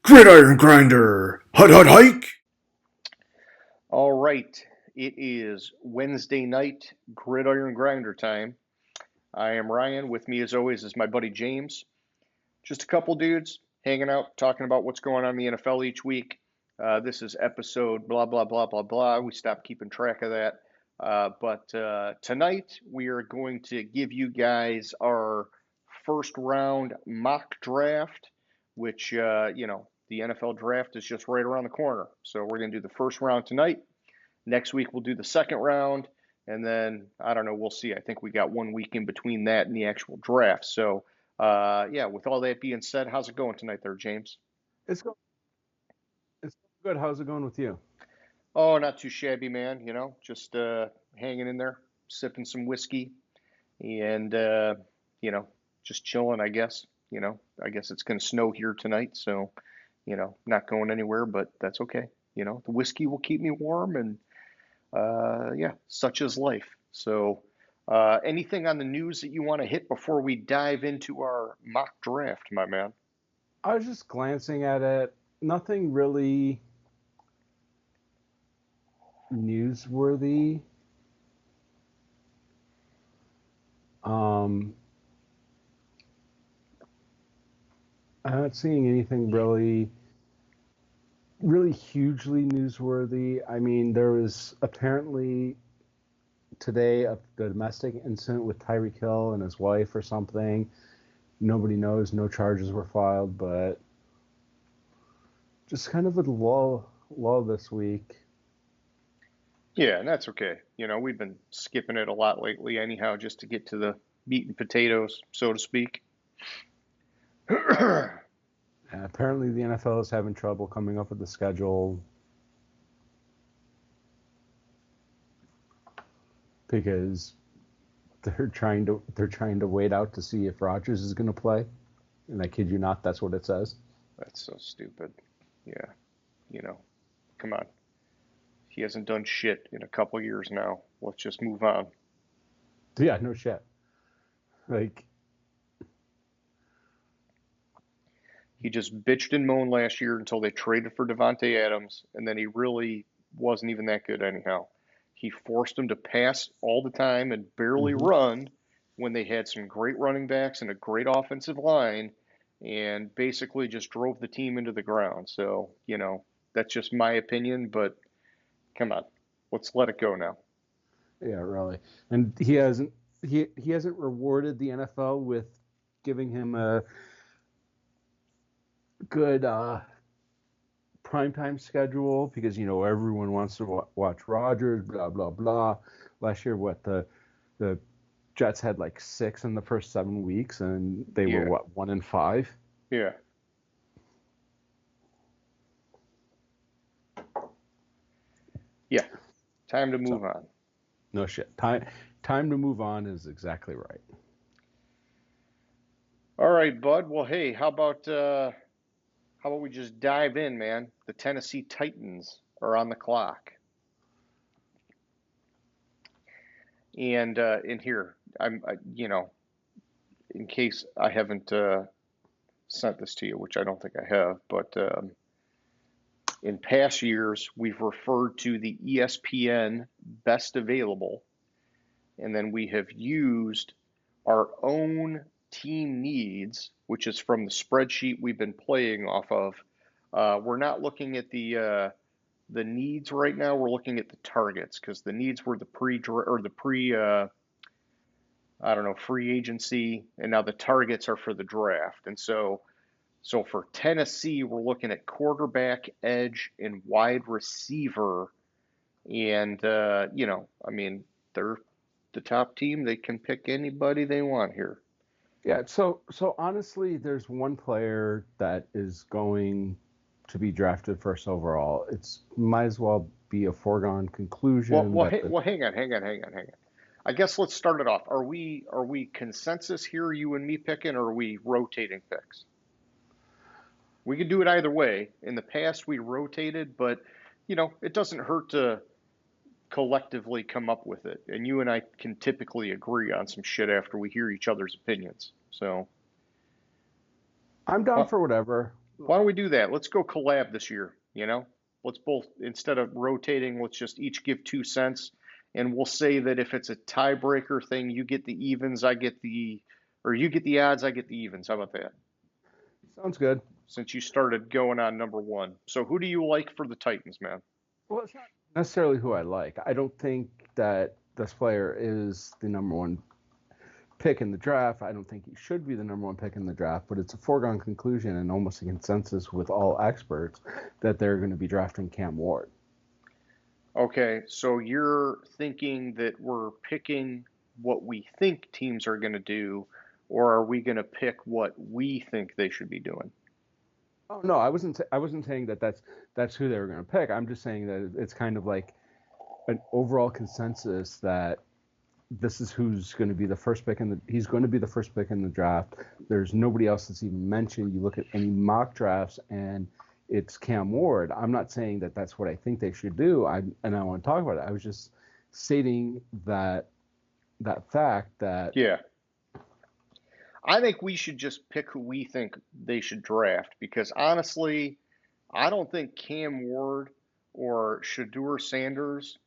Gridiron Grinder! Hut hut hike! All right, it is Wednesday night, Gridiron Grinder time. I am Ryan. With me, as always, is my buddy James. Just a couple dudes hanging out, talking about what's going on in the NFL each week. This is episode blah, blah, blah, blah, blah. We stopped keeping track of that. But tonight, we are going to give you guys our first round mock draft, which, the NFL draft is just right around the corner. So we're going to do the first round tonight. Next week we'll do the second round, and then I don't know. We'll see. I think we got 1 week in between that and the actual draft. So, yeah. With all that being said, how's it going tonight, there, James? It's go- it's good. How's it going with you? Oh, not too shabby, man. Just hanging in there, sipping some whiskey, and you know, just chilling. I guess. I guess it's gonna snow here tonight, so not going anywhere, but that's okay. The whiskey will keep me warm, and yeah, such is life. So, anything on the news that you want to hit before we dive into our mock draft, my man? I was just glancing at it. Nothing really newsworthy. Um, I'm not seeing anything really hugely newsworthy. I mean, there was apparently today a domestic incident with Tyreek Hill and his wife or something. Nobody knows. No charges were filed, but just kind of a lull this week. Yeah, and that's okay. We've been skipping it a lot lately, anyhow, just to get to the meat and potatoes, so to speak. And apparently, the NFL is having trouble coming up with the schedule because they're trying to wait out to see if Rodgers is going to play. And I kid you not, that's what it says. That's so stupid. Yeah, you know, come on. He hasn't done shit in a couple years now. Let's just move on. Yeah, no shit. Like, He just bitched and moaned last year until they traded for Devontae Adams, and then he really wasn't even that good anyhow. He forced him to pass all the time and barely mhm. run when they had some great running backs and a great offensive line, and basically just drove the team into the ground. So, that's just my opinion, but come on, let's let it go now. Yeah, really. And he hasn't rewarded the NFL with giving him a good primetime schedule because everyone wants to watch Rodgers, blah blah blah. Last year, the Jets had like 6 in the first 7 weeks, and they were Yeah, what 1-5. yeah, yeah. Time to So move on. no shit. Time to move on is exactly right. All right, bud. Well, hey, how about we just dive in, man? The Tennessee Titans are on the clock, and in here, in case I haven't sent this to you, which I don't think I have, but in past years, we've referred to the ESPN best available, and then we have used our own team needs, which is from the spreadsheet we've been playing off of. We're not looking at the needs right now. We're looking at the targets because the needs were the pre or the pre I don't know, free agency, and now the targets are for the draft. And so for Tennessee, we're looking at quarterback, edge, and wide receiver. And I mean, they're the top team. They can pick anybody they want here. Yeah. So honestly, there's one player that is going to be drafted first overall. It's might as well be a foregone Well, conclusion well, that the well, hang on. I guess let's start it off. Are we consensus here, you and me picking, or are we rotating picks? We could do it either way. In the past, we rotated, but it doesn't hurt to collectively come up with it. And you and I can typically agree on some shit after we hear each other's opinions. So, I'm down uh, for whatever. Why don't we do that? Let's go collab this year, you know? Let's both, instead of rotating, let's just each give 2 cents. And we'll say that if it's a tiebreaker thing, you get the evens, or you get the odds, I get the evens. How about that? Sounds good. Since you started going on number one. So who do you like for the Titans, man? Well, it's not necessarily who I like. I don't think that this player is the number one pick in the draft. I don't think he should be the number one pick in the draft, but it's a foregone conclusion and almost a consensus with all experts that they're going to be drafting Cam Ward. Okay, so you're thinking that we're picking what we think teams are going to do, or are we going to pick what we think they should be doing? Oh no, I wasn't saying that that's who they were going to pick. I'm just saying that it's kind of like an overall consensus that this is who's going to be the first pick he's going to be the first pick in the draft. There's nobody else that's even mentioned. You look at any mock drafts and it's Cam Ward. I'm not saying that that's what I think they should do. And I want to talk about it. I was just stating that fact that Yeah. I think we should just pick who we think they should draft because honestly, I don't think Cam Ward or Shadur Sanders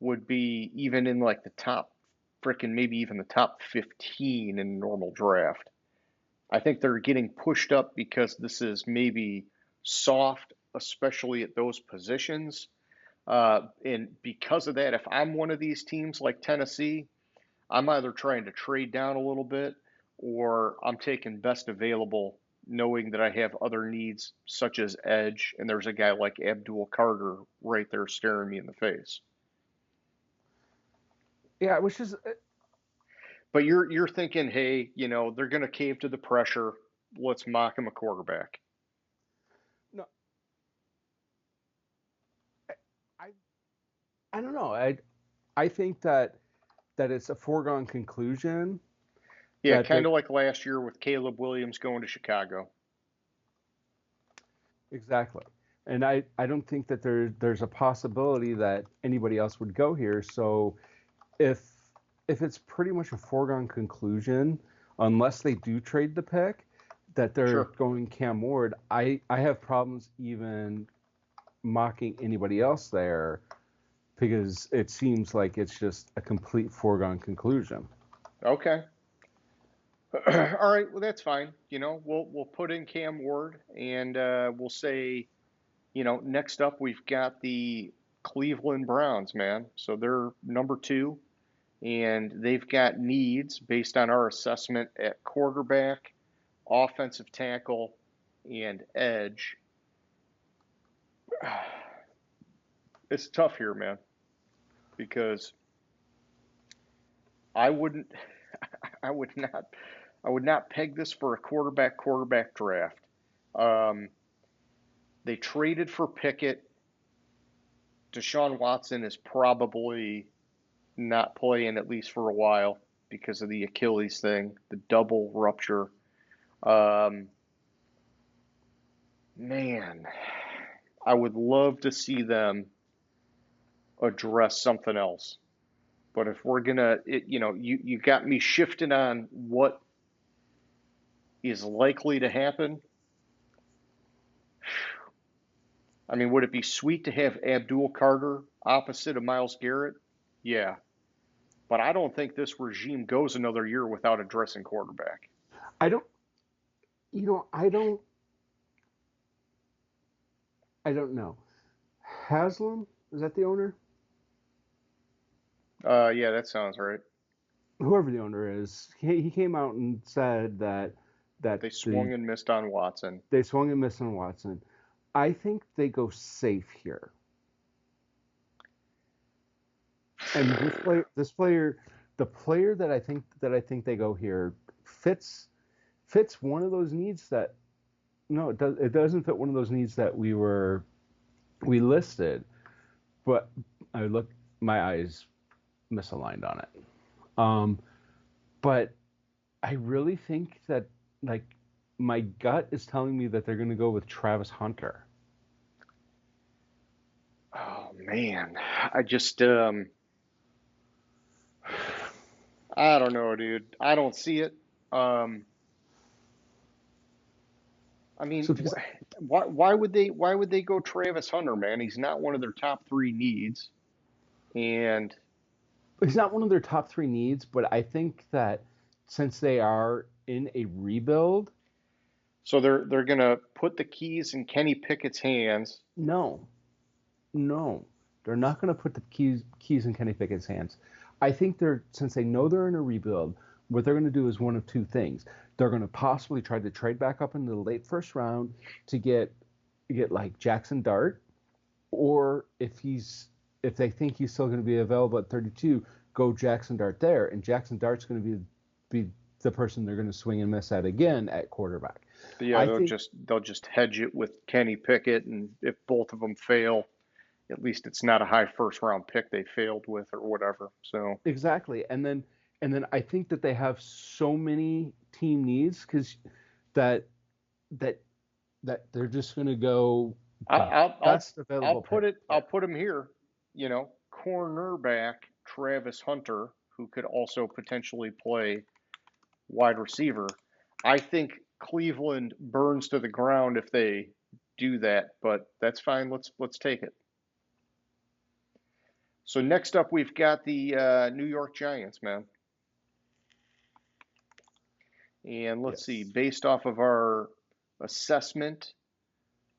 would be even in like the top frickin' maybe even the top 15 in a normal draft. I think they're getting pushed up because this is maybe soft, especially at those positions. And because of that, if I'm one of these teams like Tennessee, I'm either trying to trade down a little bit or I'm taking best available, knowing that I have other needs such as edge, and there's a guy like Abdul Carter right there staring me in the face. yeah, which is But you're thinking, hey, they're going to cave to the pressure. Let's mock him a quarterback. no, I I don't know. I think that it's a foregone conclusion Yeah, that kind they're of like last year with Caleb Williams going to Chicago. exactly. And I don't think that there's a possibility that anybody else would go here. So if if it's pretty much a foregone conclusion, unless they do trade the pick, that they're Sure. going Cam Ward, I have problems even mocking anybody else there because it seems like it's just a complete foregone conclusion. Okay. All right. Well, that's fine. We'll put in Cam Ward, and we'll say, next up we've got the Cleveland Browns, man. So they're number two, and they've got needs based on our assessment at quarterback, offensive tackle, and edge. It's tough here, man, because I wouldn't, I would not, I would not peg this for a quarterback draft. Um, they traded for Pickett. Deshaun Watson is probably not playing at least for a while because of the Achilles thing, the double rupture. Um, Man, I would love to see them address something else. But if we're gonna, you got me shifting on what is likely to happen. I mean, would it be sweet to have Abdul Carter opposite of Miles Garrett? Yeah, but I don't think this regime goes another year without addressing quarterback. I don't, I don't know. Haslam, is that the owner? Yeah, that sounds right. Whoever the owner is, he came out and said that They swung and missed on Watson. they swung and missed on Watson. I think they go safe here. And this player, the player that I think they go here fits one of those needs that no, it doesn't fit one of those needs that we listed. But I look, my eyes misaligned on it. Um, but I really think that like my gut is telling me that they're going to go with Travis Hunter. Oh man, I just I don't know, dude. I don't see it. Um, I mean, So if he's why would they go Travis Hunter, man? He's not one of their top three needs, and he's not one of their top three needs, but I think that since they are in a rebuild, so they're gonna put the keys in Kenny Pickett's hands. no, no, they're not going to put the keys in Kenny Pickett's hands. I think since they know they're in a rebuild, what they're going to do is one of two things. They're going to possibly try to trade back up into the late first round to get like Jackson Dart, or if they think he's still going to be available at 32, go Jackson Dart there, and Jackson Dart's going to be the person they're going to swing and miss at again at quarterback. But yeah, I they'll think just hedge it with Kenny Pickett, and if both of them fail, at least it's not a high first round pick they failed with or whatever. So exactly, and then I think that they have so many team needs because that that they're just going to go I, the I'll I'll best available pick. I'll put him here. Cornerback Travis Hunter, who could also potentially play wide receiver. I think Cleveland burns to the ground if they do that, but that's fine. Let's take it. So next up, we've got the New York Giants, man. And let's see, Yes. based off of our assessment,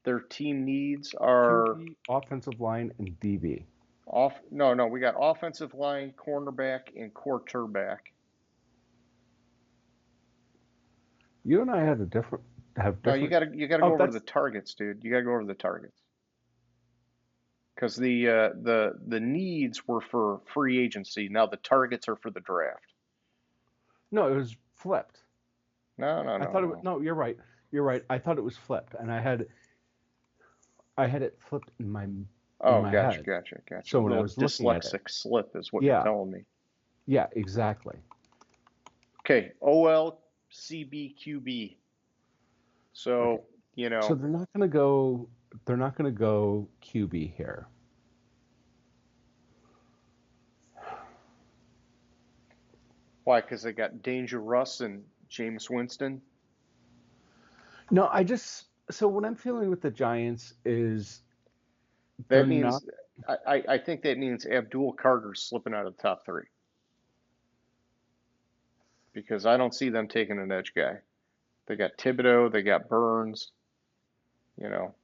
their team needs are QB, offensive line, and DB. off. No, we got offensive line, cornerback, and quarterback. You and I had have No, different. you gotta go Oh, over that's the targets, dude. You gotta go over the targets because the needs were for free agency. Now the targets are for the draft. no, it was flipped. No, no, I no, thought it was no. no. You're right. You're right. I thought it was flipped, and I had it flipped in Oh, my gotcha, head. gotcha, gotcha. So A when I little was looking at it, dyslexic slip is what you're yeah, telling me. yeah, exactly. Okay, OL CBQB. Okay, So, so they're not going to go. They're not going to go QB here. why? Because they got Danger Russ and James Winston. No, so what I'm feeling with the Giants is they're That not. means, I think that means Abdul Carter's slipping out of the top three because I don't see them taking an edge guy. They got Thibodeau, they got Burns. You know,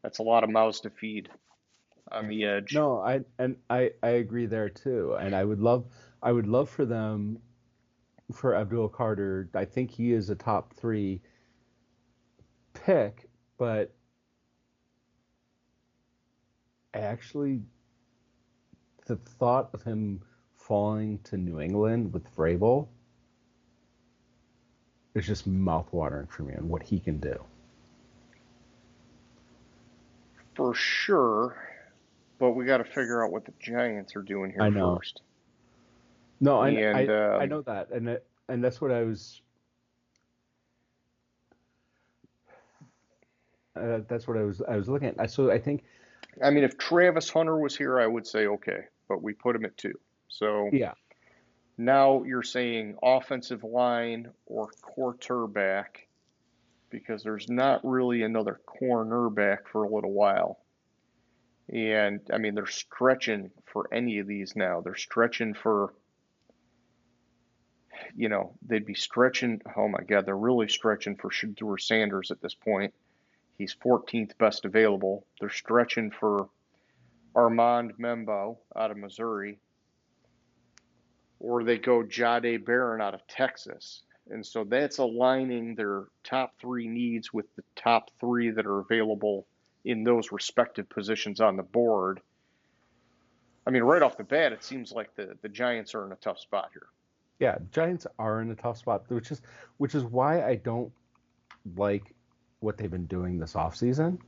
that's a lot of mouths to feed on the edge. No, I agree there too, and I would love for them for Abdul Carter. I think he is a top three pick, but actually, the thought of him falling to New England with Vrabel is just mouth-watering for me on what he can do. For sure, but we got to figure out what the Giants are doing here I know. first. No, And I know that, and that's what I was looking at. So I think, I mean, if Travis Hunter was here, I would say okay, but we put him at two. So yeah, now you're saying offensive line or quarterback because there's not really another cornerback for a little while. And I mean, they're stretching for any of these now. They're stretching for, they'd be stretching. Oh my God, they're really stretching for Shedeur Sanders at this point. He's 14th best available. They're stretching for Armand Membo out of Missouri, or they go Jade Barron out of Texas. And so that's aligning their top three needs with the top three that are available in those respective positions on the board. I mean, right off the bat, it seems like the Giants are in a tough spot here. yeah, Giants are in a tough spot, which is why I don't like what they've been doing this offseason.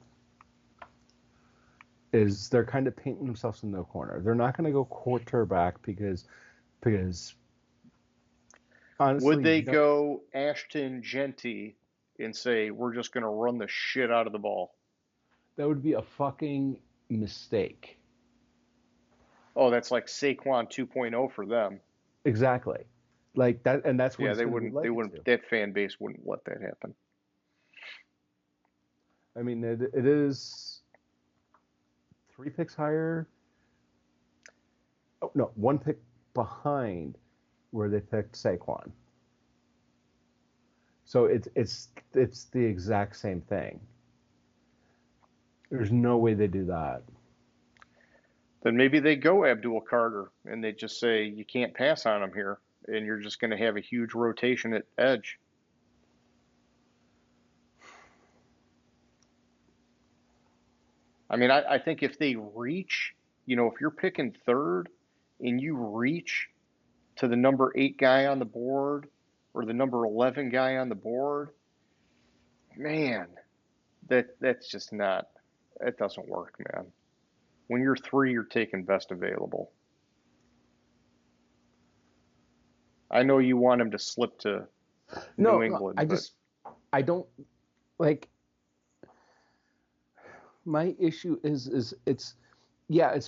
Is they're kind of painting themselves in no corner. They're not going to go quarterback because Would honestly, they go Ashton Genty and say, we're just going to run the shit out of the ball? that would be a fucking mistake. Oh, that's like Saquon 2.0 for them. Exactly. Like that, and that's what Yeah, it's they going to be wouldn't. They likened wouldn't. to. That fan base wouldn't let that happen. I mean, it is 3 picks higher. Oh, no, 1 pick behind where they picked Saquon. So it's the exact same thing. There's no way they do that. Then maybe they go Abdul Carter and they just say you can't pass on him here, and you're just going to have a huge rotation at edge. I mean, I think if they reach, if you're picking third and you reach to the number 8 guy on the board or the number 11 guy on the board, man, that's just not, it doesn't work, man. When you're 3, you're taking best available. I know you want him to slip to New England, I don't like. My issue is it's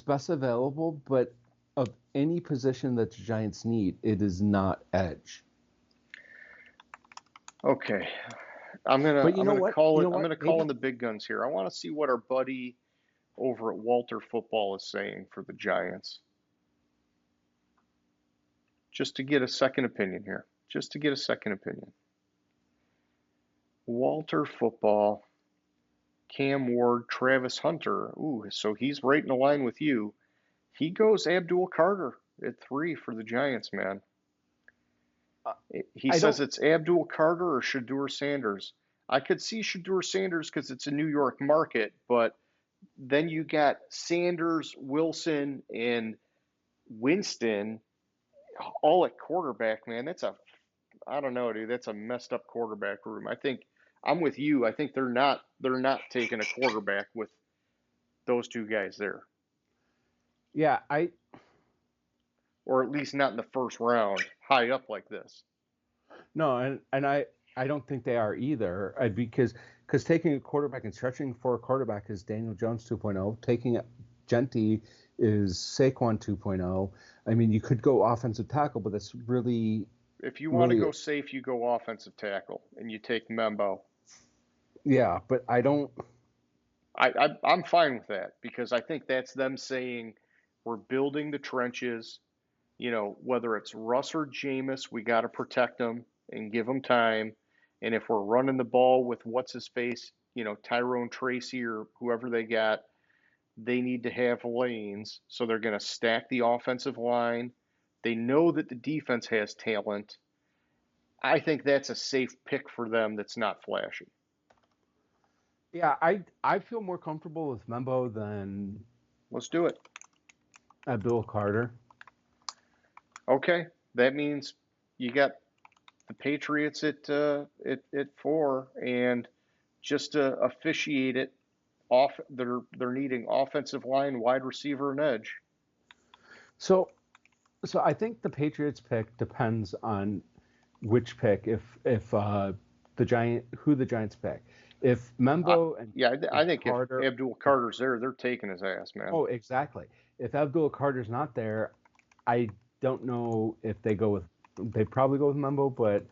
best available, but of any position that the Giants need, it is not edge. Okay. I'm gonna call in the big guns here. I want to see what our buddy over at Walter Football is saying for the Giants. Just to get a second opinion here. Walter Football, Cam Ward, Travis Hunter. Ooh, so he's right in the line with you. He goes Abdul Carter at 3 for the Giants, man. He says it's Abdul Carter or Shedeur Sanders. I could see Shedeur Sanders because it's a New York market, but then you got Sanders, Wilson, and Winston all at quarterback, man. I don't know, dude. That's a messed up quarterback room. I think I'm with you. I think they're not taking a quarterback with those 2 guys there. Yeah, or at least not in the first round, high up like this. No, and I don't think they are either. Because taking a quarterback and stretching for a quarterback is Daniel Jones 2.0. Taking Gentry is Saquon 2.0. I mean, you could go offensive tackle, but that's really. If you want to go safe, you go offensive tackle and you take Membo. Yeah, but I don't. I'm fine with that because I think that's them saying we're building the trenches. Whether it's Russ or Jameis, we got to protect them and give them time. And if we're running the ball with what's his face, Tyrone Tracy or whoever they got, they need to have lanes. So they're going to stack the offensive line. They know that the defense has talent. I think that's a safe pick for them that's not flashy. Yeah, I feel more comfortable with Membo than. Let's do it. Abdul Carter. Okay, that means you got the Patriots at 4, and just to officiate it, they're needing offensive line, wide receiver, and edge. So I think the Patriots pick depends on which pick. If the Giants pick. If Membo I think Carter, if Abdul Carter's there, they're taking his ass, man. Oh, exactly. If Abdul Carter's not there, I don't know if they go with. They probably go with Membo, but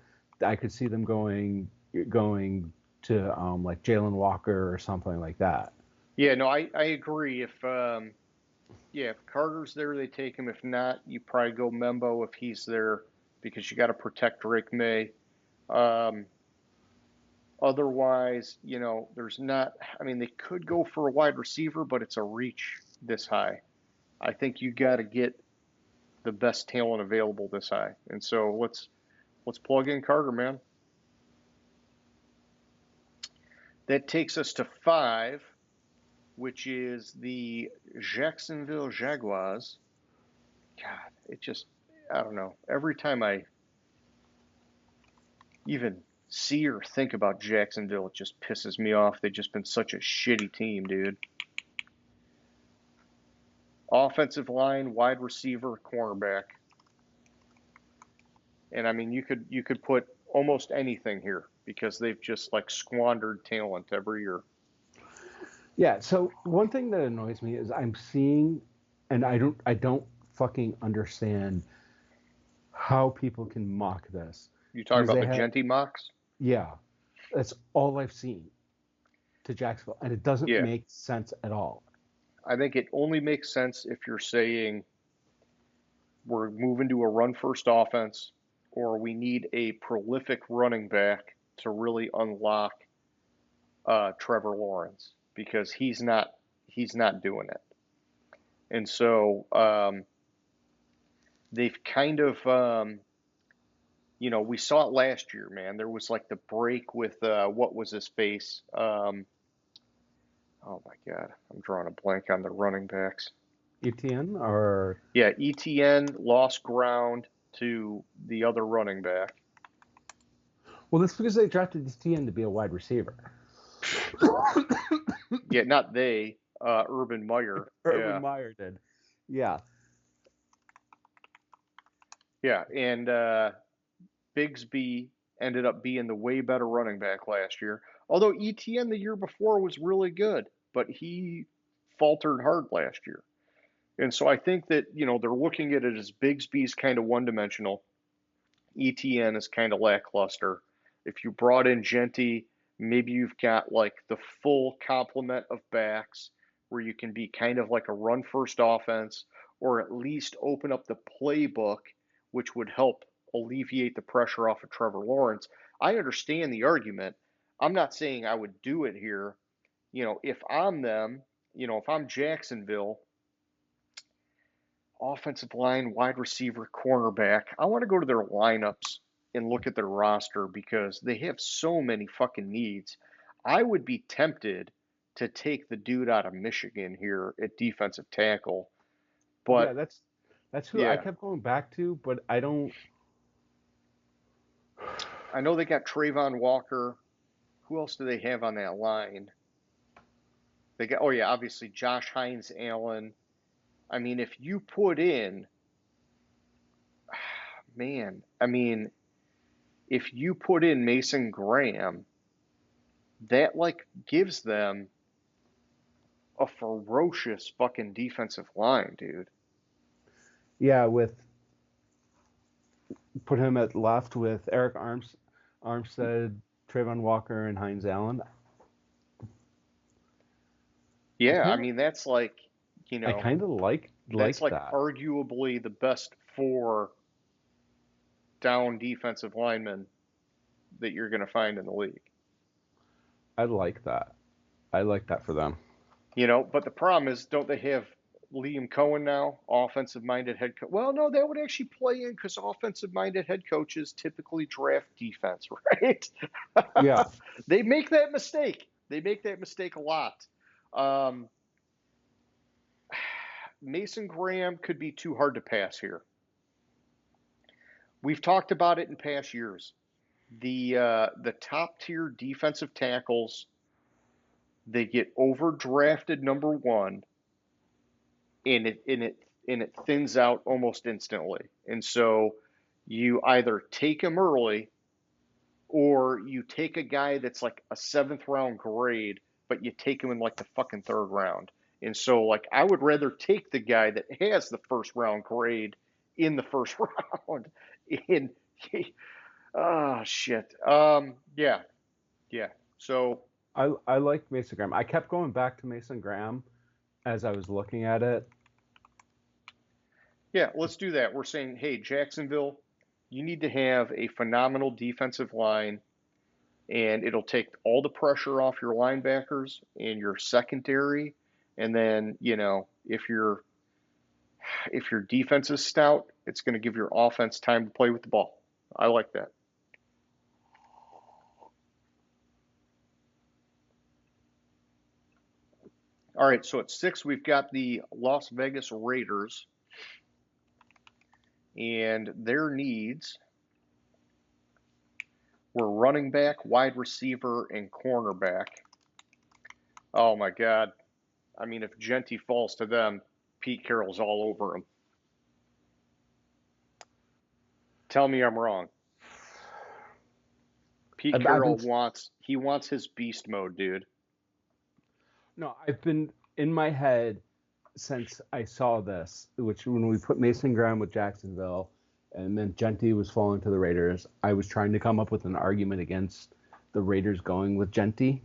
I could see them going to like Jalen Walker or something like that. Yeah, no, I agree. If Carter's there, they take him. If not, you probably go Membo if he's there because you got to protect Drake May. Otherwise, there's not. I mean, they could go for a wide receiver, but it's a reach this high. I think you got to get the best talent available this high, and so let's plug in Carter, man. That takes us to 5, which is the Jacksonville Jaguars. God, I don't know. Every time I even see or think about Jacksonville, it just pisses me off. They've just been such a shitty team, dude. Offensive line, wide receiver, cornerback. And I mean, you could put almost anything here because they've just like squandered talent every year. Yeah, so one thing that annoys me is I'm seeing, and I don't fucking understand how people can mock this. You talking about the Gentry mocks? Yeah, that's all I've seen. to Jacksonville, and it doesn't Yeah, make sense at all. I think it only makes sense if you're saying we're moving to a run first offense, or we need a prolific running back to really unlock Trevor Lawrence because he's not doing it. And so they've kind of we saw it last year, man. There was like the break with what was his face? Oh my God, I'm drawing a blank on the running backs. ETN or Yeah, ETN lost ground to the other running back. well, that's because they drafted ETN to be a wide receiver. Yeah, not they. Urban Meyer. Urban Yeah, Meyer did. Yeah. yeah, and Bigsby ended up being the way better running back last year. Although ETN the year before was really good, but he faltered hard last year. And so I think that, they're looking at it as Bigsby's kind of one dimensional. ETN is kind of lackluster. If you brought in Genty, maybe you've got like the full complement of backs where you can be kind of like a run first offense or at least open up the playbook, which would help alleviate the pressure off of Trevor Lawrence. I understand the argument. I'm not saying I would do it here. If I'm them, if I'm Jacksonville, offensive line, wide receiver, cornerback. I want to go to their lineups and look at their roster because they have so many fucking needs. I would be tempted to take the dude out of Michigan here at defensive tackle. Yeah, But that's who I yeah, kept going back to, but I don't. I know they got Trayvon Walker. Who else do they have on that line? They got, oh yeah, obviously Josh Hines Allen. I mean, if you put in, man, I mean, if you put in Mason Graham, that like gives them a ferocious fucking defensive line, dude. Yeah, with put him at left with Eric Armstead, Trayvon Walker, and Hines Allen. I Yeah, I kind of mean that's like, you I know, kind of that's like like that. arguably the best four down defensive linemen that you're going to find in the league. I like that. I like that for them. But the problem is, don't they have Liam Cohen now, offensive minded head coach? Well, no, that would actually play in because offensive minded head coaches typically draft defense, right? Yeah. They make that mistake. They make that mistake a lot. Um, Mason Graham could be too hard to pass here. We've talked about it in past years. The top tier defensive tackles, they get overdrafted number one, and it thins out almost instantly. And so you either take him early or you take a guy that's like a seventh round grade, but you take him in like the fucking third round. And so like I would rather take the guy that has the first round grade in the first round. In oh shit. Yeah, yeah. So I like Mason Graham. I kept going back to Mason Graham as I was looking at it. yeah, let's do that. We're saying, hey, Jacksonville, you need to have a phenomenal defensive line, and it'll take all the pressure off your linebackers and your secondary. And then, if your defense is stout, it's going to give your offense time to play with the ball. I like that. All right, so at 6, we've got the Las Vegas Raiders, and their needs were running back, wide receiver, and cornerback. Oh my God. I mean, if Genty falls to them, Pete Carroll's all over him. Tell me I'm wrong. Pete I've been Carroll wants his beast mode, dude. no, I've been in my head since I saw this, which when we put Mason Graham with Jacksonville and then Genty was falling to the Raiders, I was trying to come up with an argument against the Raiders going with Genty.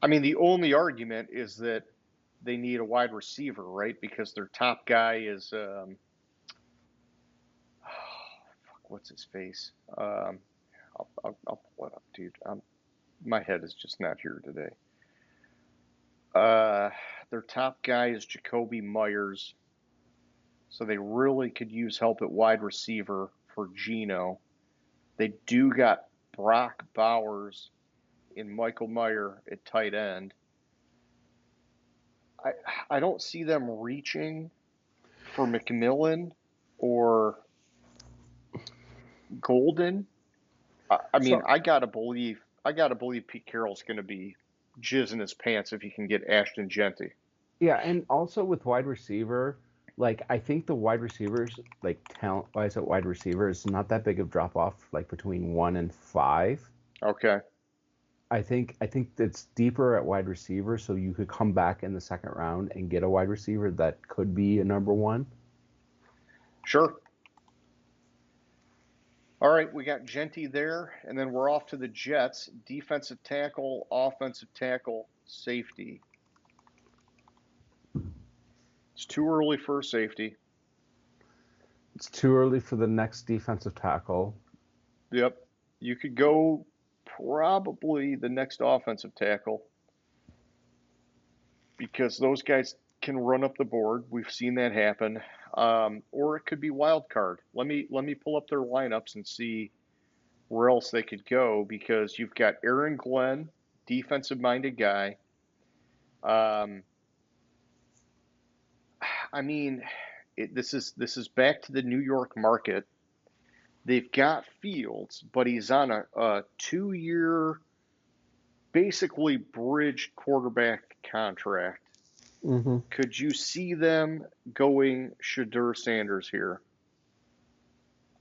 I mean, the only argument is that they need a wide receiver, right? Because their top guy is what's his face? I'll pull it up, dude. My head is just not here today. Their top guy is Jacoby Myers, so they really could use help at wide receiver for Geno. They do got Brock Bowers and Michael Mayer at tight end. I don't see them reaching for McMillan or Golden. I mean, So I gotta believe Pete Carroll's going to be jizzing his pants if he can get Ashton Genty. yeah, and also with wide receiver, like I think the wide receivers, like talent wise at wide receiver, is not that big of drop off, like between 1 and 5. Okay, I think it's deeper at wide receiver, so you could come back in the second round and get a wide receiver that could be a number one. sure. All right, we got Genty there, and then we're off to the Jets. Defensive tackle, offensive tackle, safety. It's too early for a safety. It's too early for the next defensive tackle. Yep. You could go probably the next offensive tackle because those guys can run up the board. We've seen that happen. Or it could be wild card. Let me pull up their lineups and see where else they could go because you've got Aaron Glenn, defensive minded guy. Um, I mean, this is back to the New York market. They've got Fields, but he's on a 2-year, basically bridged quarterback contract. Mm-hmm. Could you see them going Shadur Sanders here?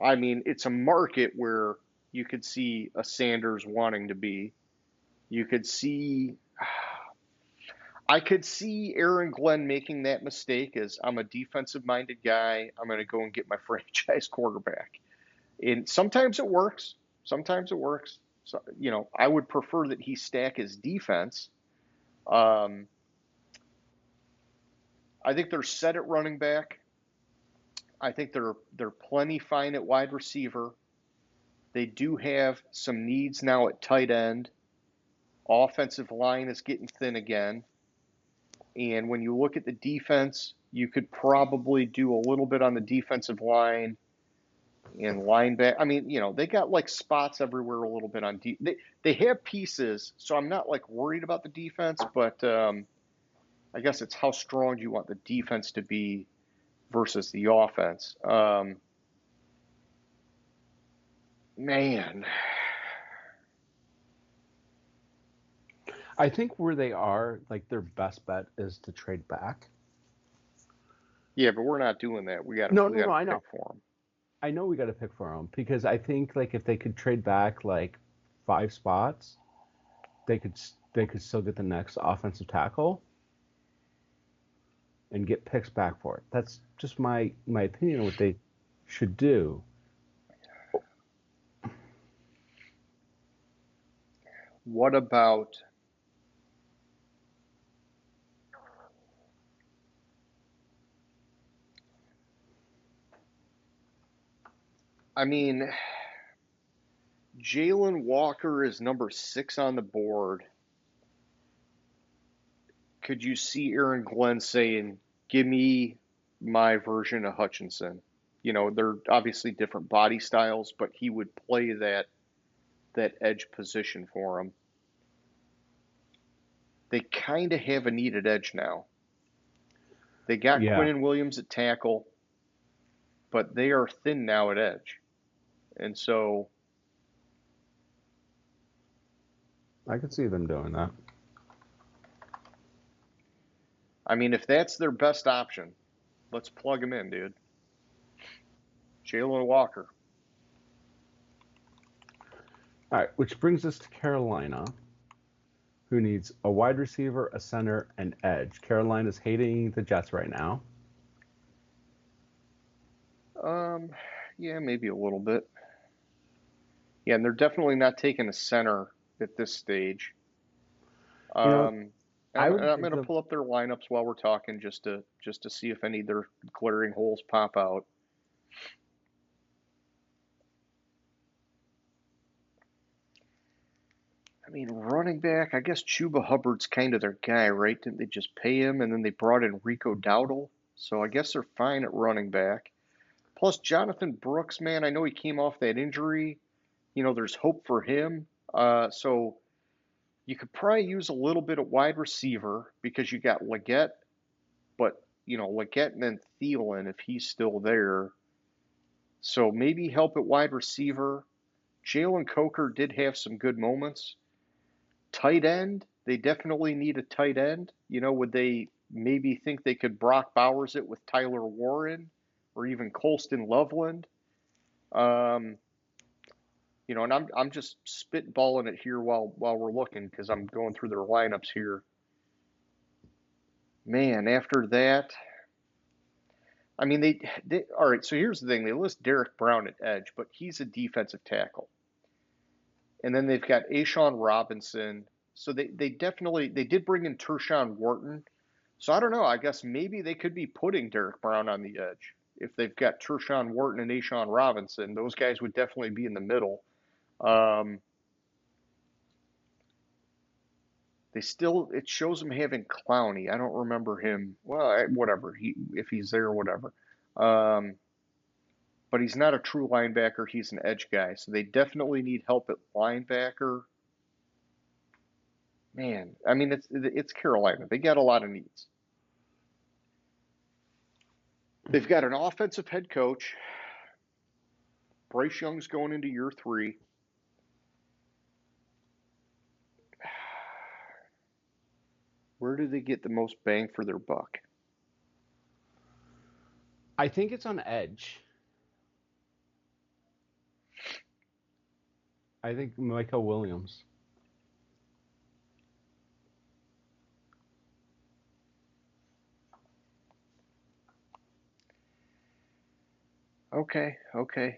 I mean, it's a market where you could see a Sanders wanting to be. You could see, I could see Aaron Glenn making that mistake as I'm a defensive minded guy. I'm going to go and get my franchise quarterback. And sometimes it works. Sometimes it works. So, I would prefer that he stack his defense. Um, I think they're set at running back. I think they're plenty fine at wide receiver. They do have some needs now at tight end. Offensive line is getting thin again. And when you look at the defense, you could probably do a little bit on the defensive line and linebacker. I mean, they got like spots everywhere a little bit on they have pieces, so I'm not like worried about the defense, but I guess it's how strong do you want the defense to be versus the offense. Man, I think where they are, like their best bet is to trade back. yeah, but we're not doing that. We got No, we no, got no. to I pick know. for them. I know we got to pick for them because I think like if they could trade back like 5 spots, they could still get the next offensive tackle and get picks back for it. That's just my opinion on what they should do. What about? I mean, Jalen Walker is number 6 on the board. Could you see Aaron Glenn saying, "Give me my version of Hutchinson"? They're obviously different body styles, but he would play that edge position for him. They kind of have a needed edge now. They got Yeah, Quinnen Williams at tackle, but they are thin now at edge. And so, I could see them doing that. I mean, if that's their best option, let's plug him in, dude. Jalen Walker. All right, which brings us to Carolina, who needs a wide receiver, a center, and edge. Carolina's hating the Jets right now. Yeah, maybe a little bit. Yeah, and they're definitely not taking a center at this stage. You know, Um, I and would I'm think going to of pull up their lineups while we're talking just to see if any of their glaring holes pop out. I mean, running back, I guess Chuba Hubbard's kind of their guy, right? Didn't they just pay him and then they brought in Rico Dowdle? So I guess they're fine at running back. Plus, Jonathan Brooks, man, I know he came off that injury. You know, there's hope for him. So you could probably use a little bit of wide receiver because you got Leggett, but, you know, Leggett and then Thielen if he's still there. So maybe help at wide receiver. Jalen Coker did have some good moments. Tight end, they definitely need a tight end. You know, would they maybe think they could Brock Bowers it with Tyler Warren or even Colston Loveland? Um, you know, and I'm just spitballing it here while we're looking because I'm going through their lineups here. Man, after that, I mean they all right. So here's the thing: they list Derek Brown at edge, but he's a defensive tackle, and then they've got Ashawn Robinson. So they definitely they did bring in Tershawn Wharton. So I don't know. I guess maybe they could be putting Derek Brown on the edge if they've got Tershawn Wharton and Ashawn Robinson. Those guys would definitely be in the middle. Um, They still it shows him having Clowney. I don't remember him. Well, whatever. If he's there, whatever. Um, but he's not a true linebacker. He's an edge guy. So they definitely need help at linebacker. Man, I mean it's Carolina. They got a lot of needs. They've got an offensive head coach. Bryce Young's going into year 3. Where do they get the most bang for their buck? I think it's on edge. I think Michael Williams. Okay, okay.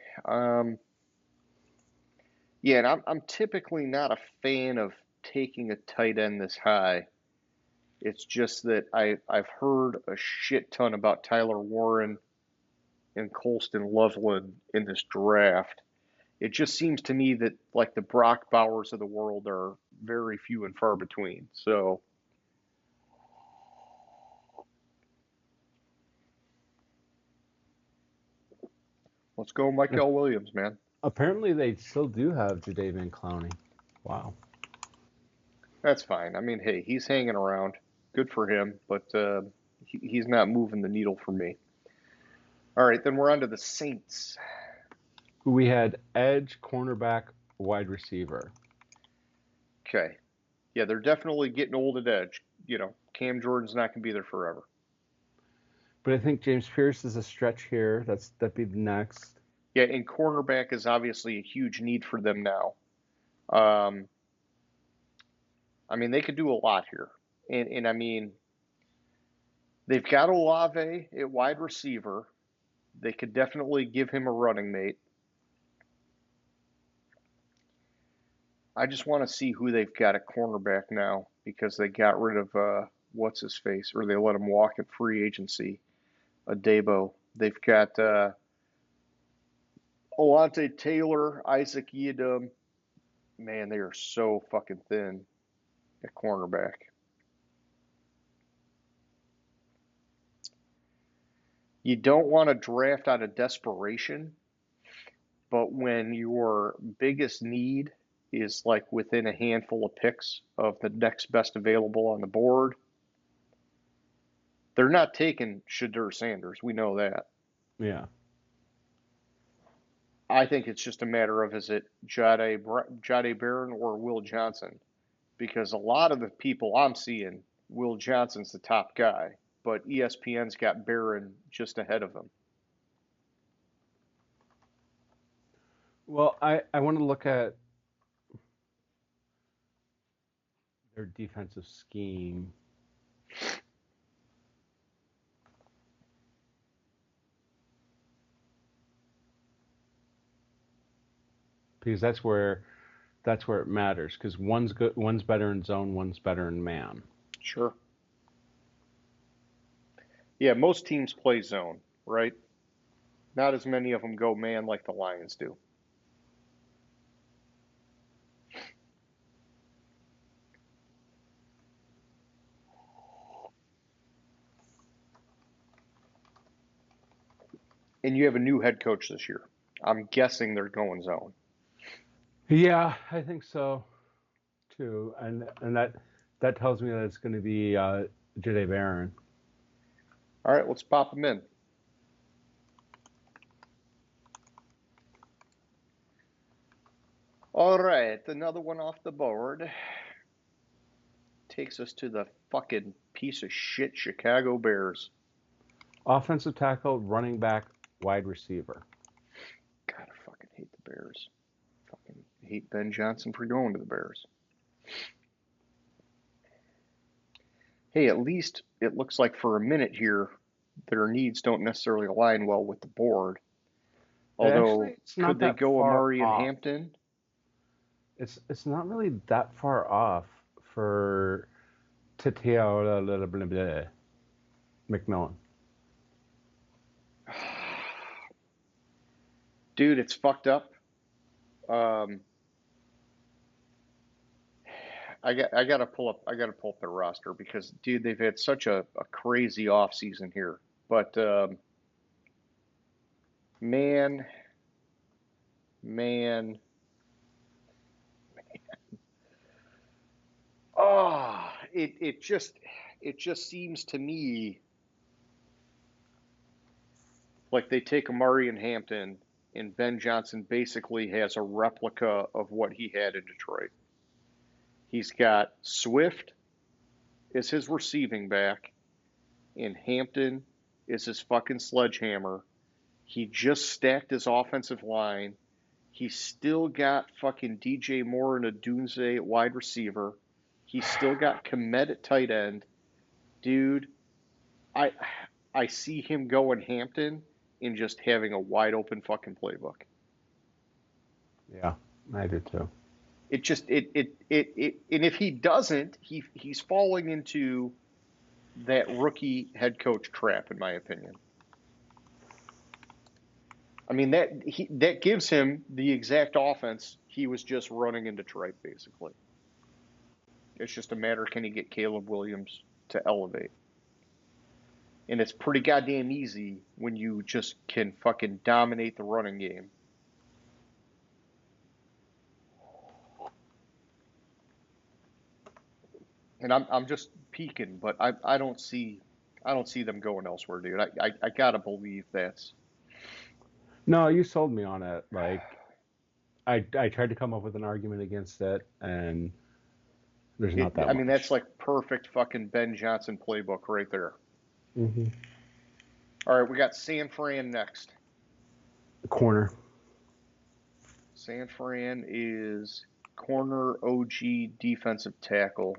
Yeah, and I'm typically not a fan of taking a tight end this high. It's just that I've heard a shit ton about Tyler Warren and Colston Loveland in this draft. It just seems to me that like the Brock Bowers of the world are very few and far between. So let's go Michael Williams, man. Apparently, they still do have Jadeveon Clowney. Wow. That's fine. I mean, hey, he's hanging around. Good for him, but he's not moving the needle for me. All right, then we're on to the Saints. We had edge, cornerback, wide receiver. Okay. Yeah, they're definitely getting old at edge. You know, Cam Jordan's not going to be there forever. But I think James Pierce is a stretch here. That'd be the next. Yeah, and cornerback is obviously a huge need for them now. Um, I mean, they could do a lot here. And I mean, they've got Olave at wide receiver. They could definitely give him a running mate. I just want to see who they've got at cornerback now because they got rid of what's his face, or they let him walk at free agency. Adebo. They've got Alante Taylor, Isaac Yiadom. Man, they are so fucking thin at cornerback. You don't want to draft out of desperation, but when your biggest need is like within a handful of picks of the next best available on the board, they're not taking Shadur Sanders. We know that. Yeah. I think it's just a matter of is it Jade Barron or Will Johnson? Because a lot of the people I'm seeing, Will Johnson's the top guy, but ESPN's got Barron just ahead of him. Well, I want to look at their defensive scheme. Because that's where it matters because one's good, one's better in zone, one's better in man. Sure. Yeah, most teams play zone, right? Not as many of them go man like the Lions do. And you have a new head coach this year. I'm guessing they're going zone. Yeah, I think so too, and that tells me that it's going to be Jade Barron. All right, let's pop them in. All right, another one off the board. Takes us to the fucking piece of shit Chicago Bears. Offensive tackle, running back, wide receiver. God, I fucking hate the Bears. Fucking hate Ben Johnson for going to the Bears. Hey, at least it looks like for a minute here, their needs don't necessarily align well with the board. Although, Actually, it's could not they that go far Amari and off. Hampton? It's not really that far off for Tatia McMillan. Dude, it's fucked up. I gotta pull up their roster because dude, they've had such a crazy off season here. But man, man, oh, it just seems to me like they take Amari and Hampton, and Ben Johnson basically has a replica of what he had in Detroit. He's got Swift as his receiving back, and Hampton is his fucking sledgehammer. He just stacked his offensive line. He's still got fucking DJ Moore and a Dunze at wide receiver. He's still got Komet at tight end. Dude, I see him going Hampton and just having a wide open fucking playbook. Yeah, I do too. And if he doesn't, he's falling into that rookie head coach trap, in my opinion. I mean that gives him the exact offense he was just running in Detroit, basically. It's just a matter, can he get Caleb Williams to elevate? And it's pretty goddamn easy when you just can fucking dominate the running game. And I'm just peeking, but I don't see them going elsewhere, dude. I gotta believe that's. No, you sold me on it. Like, I tried to come up with an argument against it, and there's not that I much. mean, that's like perfect fucking Ben Johnson playbook right there. Mm-hmm. All right, we got San Fran next. Corner. San Fran is corner OG defensive tackle.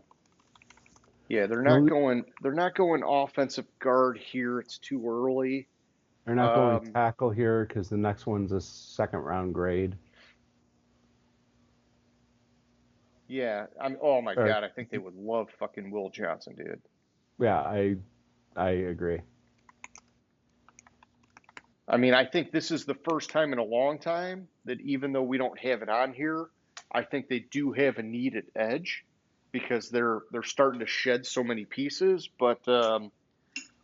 Yeah, they're not going offensive guard here. It's too early. They're not going tackle here because the next one's a second round grade. Yeah, oh my God, I think they would love fucking Will Johnson, dude. Yeah, I agree. I mean, I think this is the first time in a long time that even though we don't have it on here, I think they do have a need at edge because they're starting to shed so many pieces. But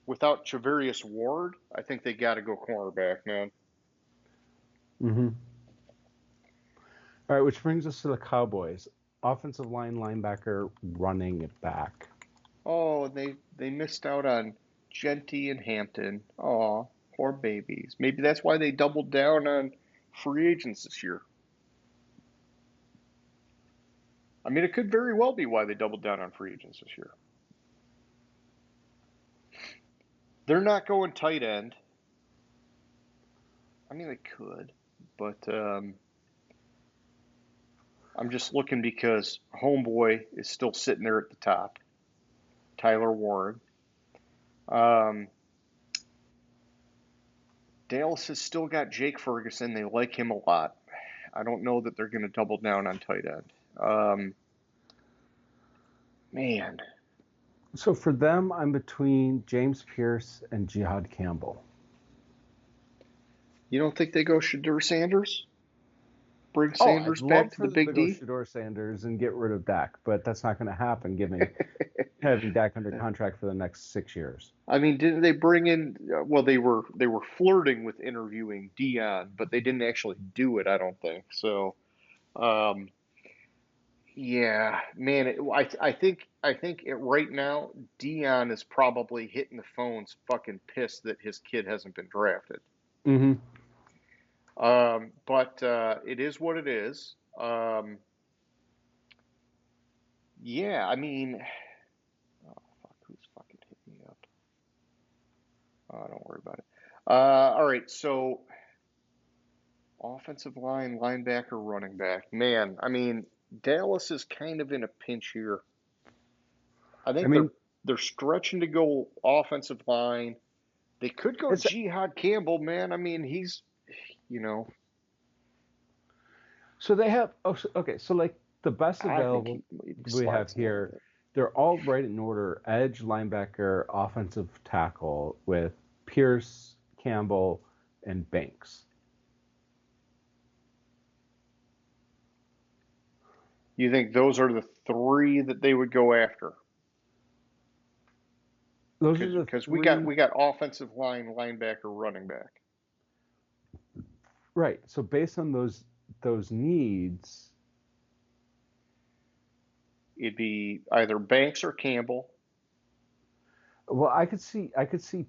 without Charvarius Ward, I think they got to go cornerback, man. Mm-hmm. All right, which brings us to the Cowboys. Offensive line, linebacker, running it back. Oh, they missed out on Genty and Hampton. Oh, poor babies. Maybe that's why they doubled down on free agents this year. I mean, it could very well be why they doubled down on free agents this year. They're not going tight end. I mean, they could, but I'm just looking because Homeboy is still sitting there at the top. Tyler Warren. Dallas has still got Jake Ferguson. They like him a lot. I don't know that they're going to double down on tight end. Man, So for them, I'm between James Pierce and Jihad Campbell. you don't think they go Shadur Sanders? Bring Oh, I'd Sanders love back to for the them to Big go D? Shador Sanders and get rid of Dak, but that's not going to happen, having Dak under contract for the next 6 years. I mean, didn't they bring in? Well, they were flirting with interviewing Dion, but they didn't actually do it. I don't think so. Um, yeah, man. I think right now Dion is probably hitting the phones, fucking pissed that his kid hasn't been drafted. Mm-hmm. But it is what it is. Yeah, I mean, oh fuck, who's fucking hit me up? Don't worry about it. All right, so offensive line, linebacker, running back. Man, I mean, Dallas is kind of in a pinch here. I I think they're mean, they're stretching to go offensive line. They could go it's Jihad Campbell, man. I mean, he's, you know, so they have. Oh, okay. So like the best I think available he maybe we have slides a little here, bit. they're all right in order: edge, linebacker, offensive tackle, with Pierce, Campbell, and Banks. You think those are the three that they would go after? Those are the Because we got three. we got offensive line, linebacker, running back. Right. So based on those needs, It'd be either Banks or Campbell. well, I could see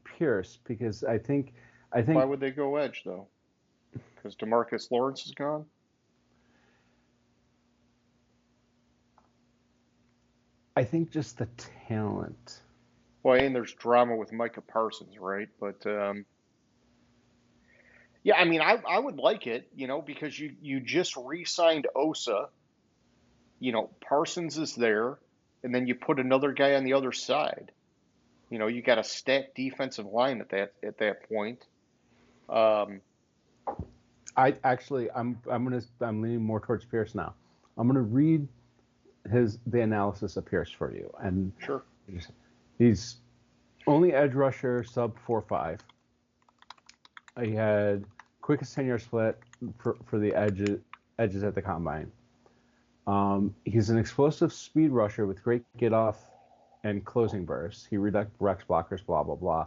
Pierce because I Why think would they go edge though? Because Demarcus Lawrence is gone. I think just the talent. Well, and there's drama with Micah Parsons, right? But yeah, I mean, I would like it, because you just re-signed Osa. Parsons is there, and then you put another guy on the other side. You got a stacked defensive line at that point. Um, I'm leaning more towards Pierce now. I'm gonna read the analysis of Pierce for you, and sure. he's only edge rusher sub 4.5. He had quickest 10-yard split for the edges at the combine. He's an explosive speed rusher with great get off and closing bursts. He redirects blockers, blah blah blah.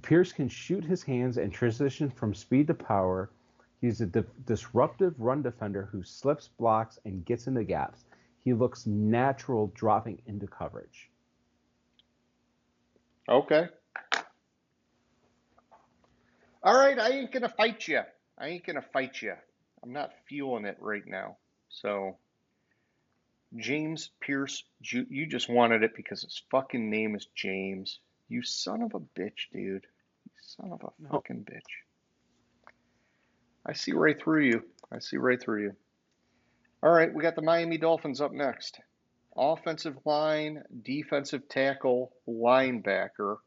Pierce can shoot his hands and transition from speed to power. He's a disruptive run defender who slips, blocks, and gets into gaps. He looks natural dropping into coverage. Okay. All right, I ain't gonna fight you. I ain't gonna fight you. I'm not feeling it right now. So, James Pierce, you just wanted it because his fucking name is James. You son of a bitch, dude. You son of a No, fucking bitch. I see right through you. I see right through you. All right, we got the Miami Dolphins up next. Offensive line, defensive tackle, linebacker.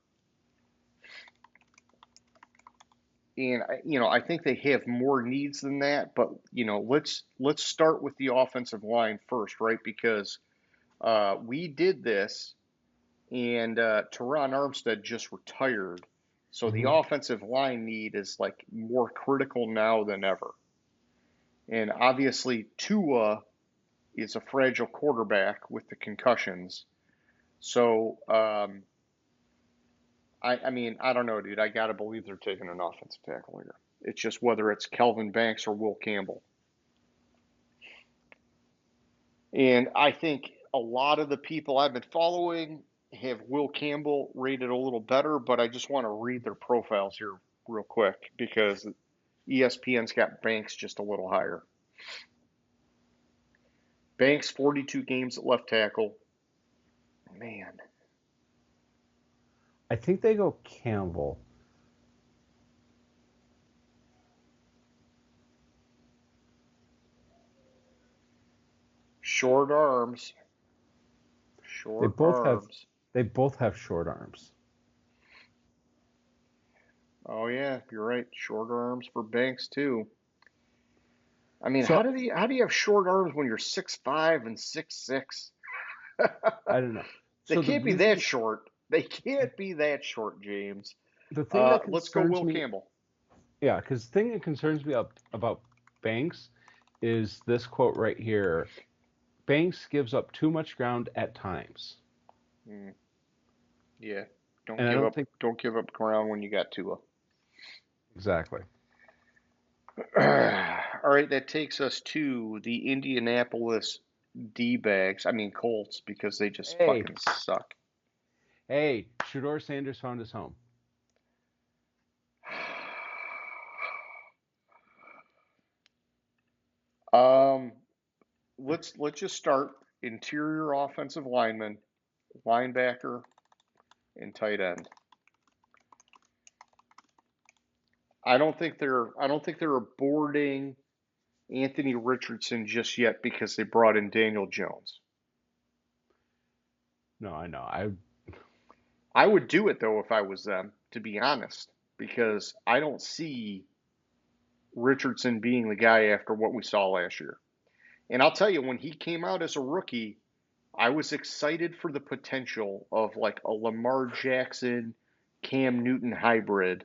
And I think they have more needs than that, but let's start with the offensive line first, right? Because we did this, and Teron Armstead just retired, so the mm-hmm. offensive line need is like more critical now than ever. And obviously, Tua is a fragile quarterback with the concussions, so I mean, I don't know, dude. I gotta believe they're taking an offensive tackle here. It's just whether it's Kelvin Banks or Will Campbell. And I think a lot of the people I've been following have Will Campbell rated a little better, but I just want to read their profiles here real quick because ESPN's got Banks just a little higher. Banks, 42 games at left tackle. Man. I think they go Campbell. Short arms. They Short both have arms. they both have short arms. Oh, yeah, you're right. Short arms for Banks, too. I mean, So how do you have short arms when you're 6'5" and 6'6"? I don't know. They So the can't be that reason, short. They can't be that short, James. the thing that Let's go concerns Will me, Campbell. yeah, because the thing that concerns me about Banks is this quote right here. Banks gives up too much ground at times, Mm, yeah, and I don't think don't give up ground when you got Tua. exactly. All right, that takes us to the Indianapolis D-bags. I mean Colts because they just Hey, fucking suck. hey, Shador Sanders found his home. Um, let's just start interior offensive lineman, linebacker, and tight end. I don't think they're boarding Anthony Richardson just yet because they brought in Daniel Jones. No, I know. I would do it though if I was them, to be honest, because I don't see Richardson being the guy after what we saw last year. And I'll tell you, when he came out as a rookie, I was excited for the potential of like a Lamar Jackson, Cam Newton hybrid.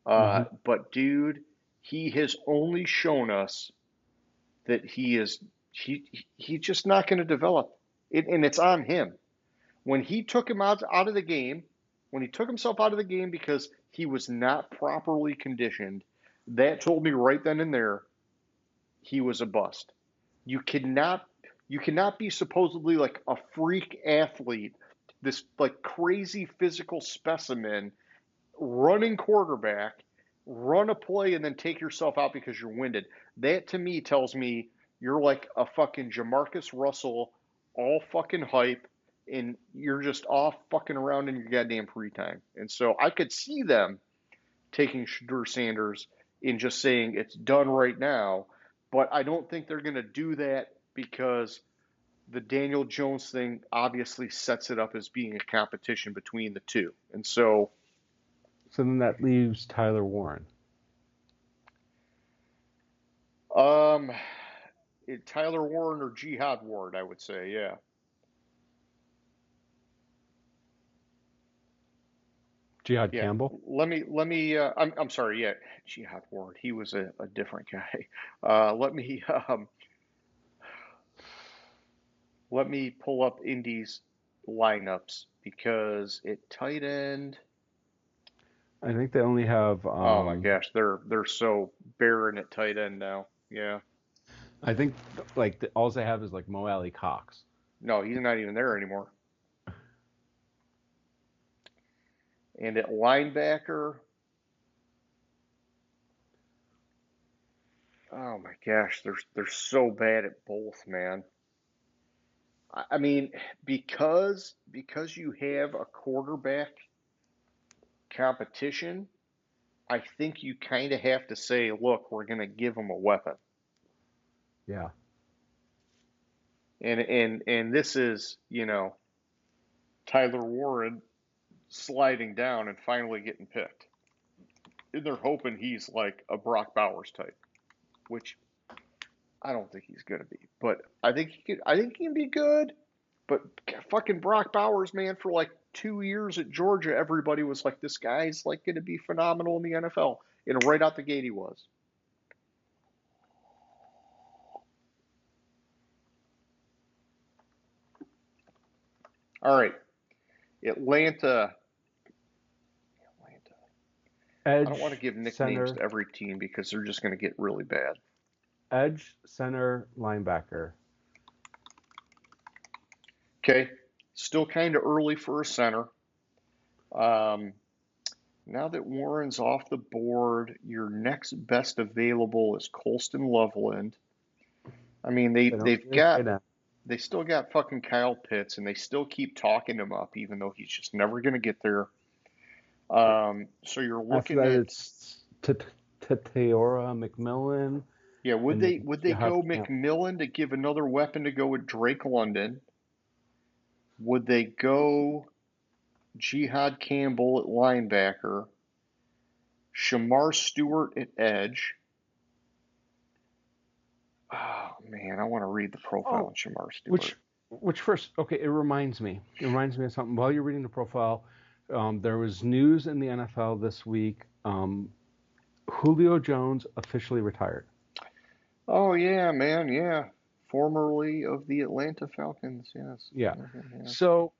hmm But dude, he has only shown us that he's just not going to develop. And it's on him. When he took him out of the game, when he took himself out of the game because he was not properly conditioned, that told me right then and there he was a bust. You cannot you cannot be supposedly like a freak athlete, this like crazy physical specimen, running quarterback, run a play and then take yourself out because you're winded. That to me tells me you're like a fucking Jamarcus Russell, all fucking hype, and you're just off fucking around in your goddamn free time. And so I could see them taking Shadur Sanders and just saying it's done right now, but I don't think they're going to do that because the Daniel Jones thing obviously sets it up as being a competition between the two. And so So then that leaves Tyler Warren. Um, Tyler Warren or Jihad Ward, I would say, yeah, Jihad yeah. Campbell. Let me. I'm sorry, yeah, Jihad Ward. He was a different guy. Let me let me pull up Indy's lineups because at tight end, I think they only have. oh my gosh, they're so barren at tight end now. Yeah, I think like all they have is like Mo Alley Cox. no, he's not even there anymore. And at linebacker, oh my gosh, they're so bad at both, man. I mean, because you have a quarterback competition, I think you kind of have to say, look, we're going to give them a weapon. Yeah. And this is, Tyler Warren sliding down and finally getting picked. And they're hoping he's like a Brock Bowers type, which I don't think he's going to be. But I think he can be good. But fucking Brock Bowers, man, for like 2 years at Georgia, everybody was like, this guy's like going to be phenomenal in the NFL. And right out the gate, he was. All right, Atlanta. Atlanta. I don't want to Edge, give nicknames center, to every team because they're just going to get really bad. edge, center, linebacker. Okay, still kind of early for a center. Um, now that Warren's off the board, your next best available is Colston Loveland. I mean, They don't need a tight end. they still got fucking Kyle Pitts, and they still keep talking him up, even though he's just never going to get there. So you're After looking that, at, it's Teora McMillan, yeah, and then would they Jihad go Campbell. McMillan to give another weapon to go with Drake London? Would they go Jihad Campbell at linebacker, Shamar Stewart at edge, Oh man, I want to read the profile on Oh, Shamar Stewart. which first? Okay, it reminds me. It reminds me of something. While you're reading the profile, there was news in the NFL this week. Julio Jones officially retired. Oh yeah, man, yeah. Formerly of the Atlanta Falcons, yes. Yeah. Yeah. So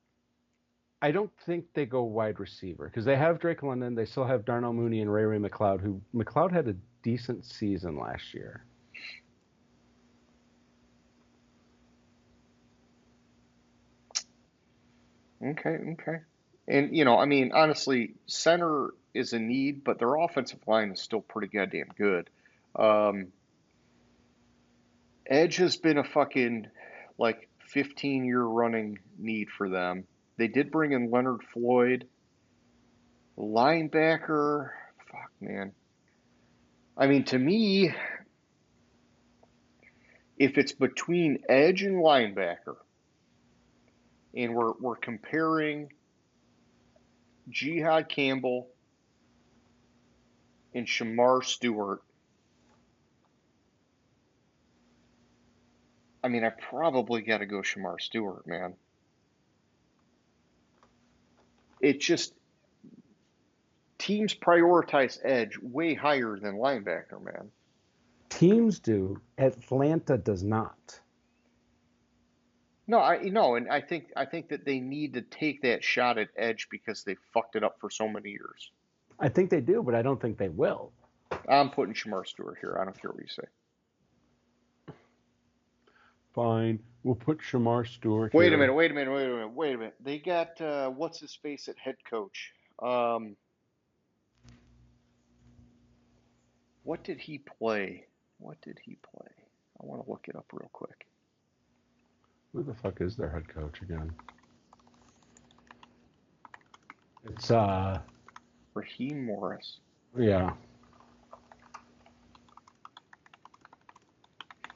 I don't think they go wide receiver because they have Drake London. They still have Darnell Mooney and Ray McLeod, who McLeod had a decent season last year. Okay, okay. And you know, I mean, honestly, center is a need, but their offensive line is still pretty goddamn good. Um, Edge has been a fucking like 15-year running need for them. They did bring in Leonard Floyd, linebacker. Fuck, man. I mean, to me, if it's between edge and linebacker, and we're comparing Jihad Campbell and Shamar Stewart, I mean, I probably got to go Shamar Stewart, man. It just teams prioritize edge way higher than linebacker, man. Teams do. Atlanta does not. No, I no, and I think that they need to take that shot at edge because they fucked it up for so many years. I think they do, but I don't think they will. I'm putting Shamar Stewart here. I don't care what you say. Fine, we'll put Shamar Stewart Wait a here. minute, wait a minute, wait a minute, wait a minute. They got what's his face at head coach. Um, what did he play? What did he play? I want to look it up real quick. Who the fuck is their head coach again? It's Raheem Morris. yeah.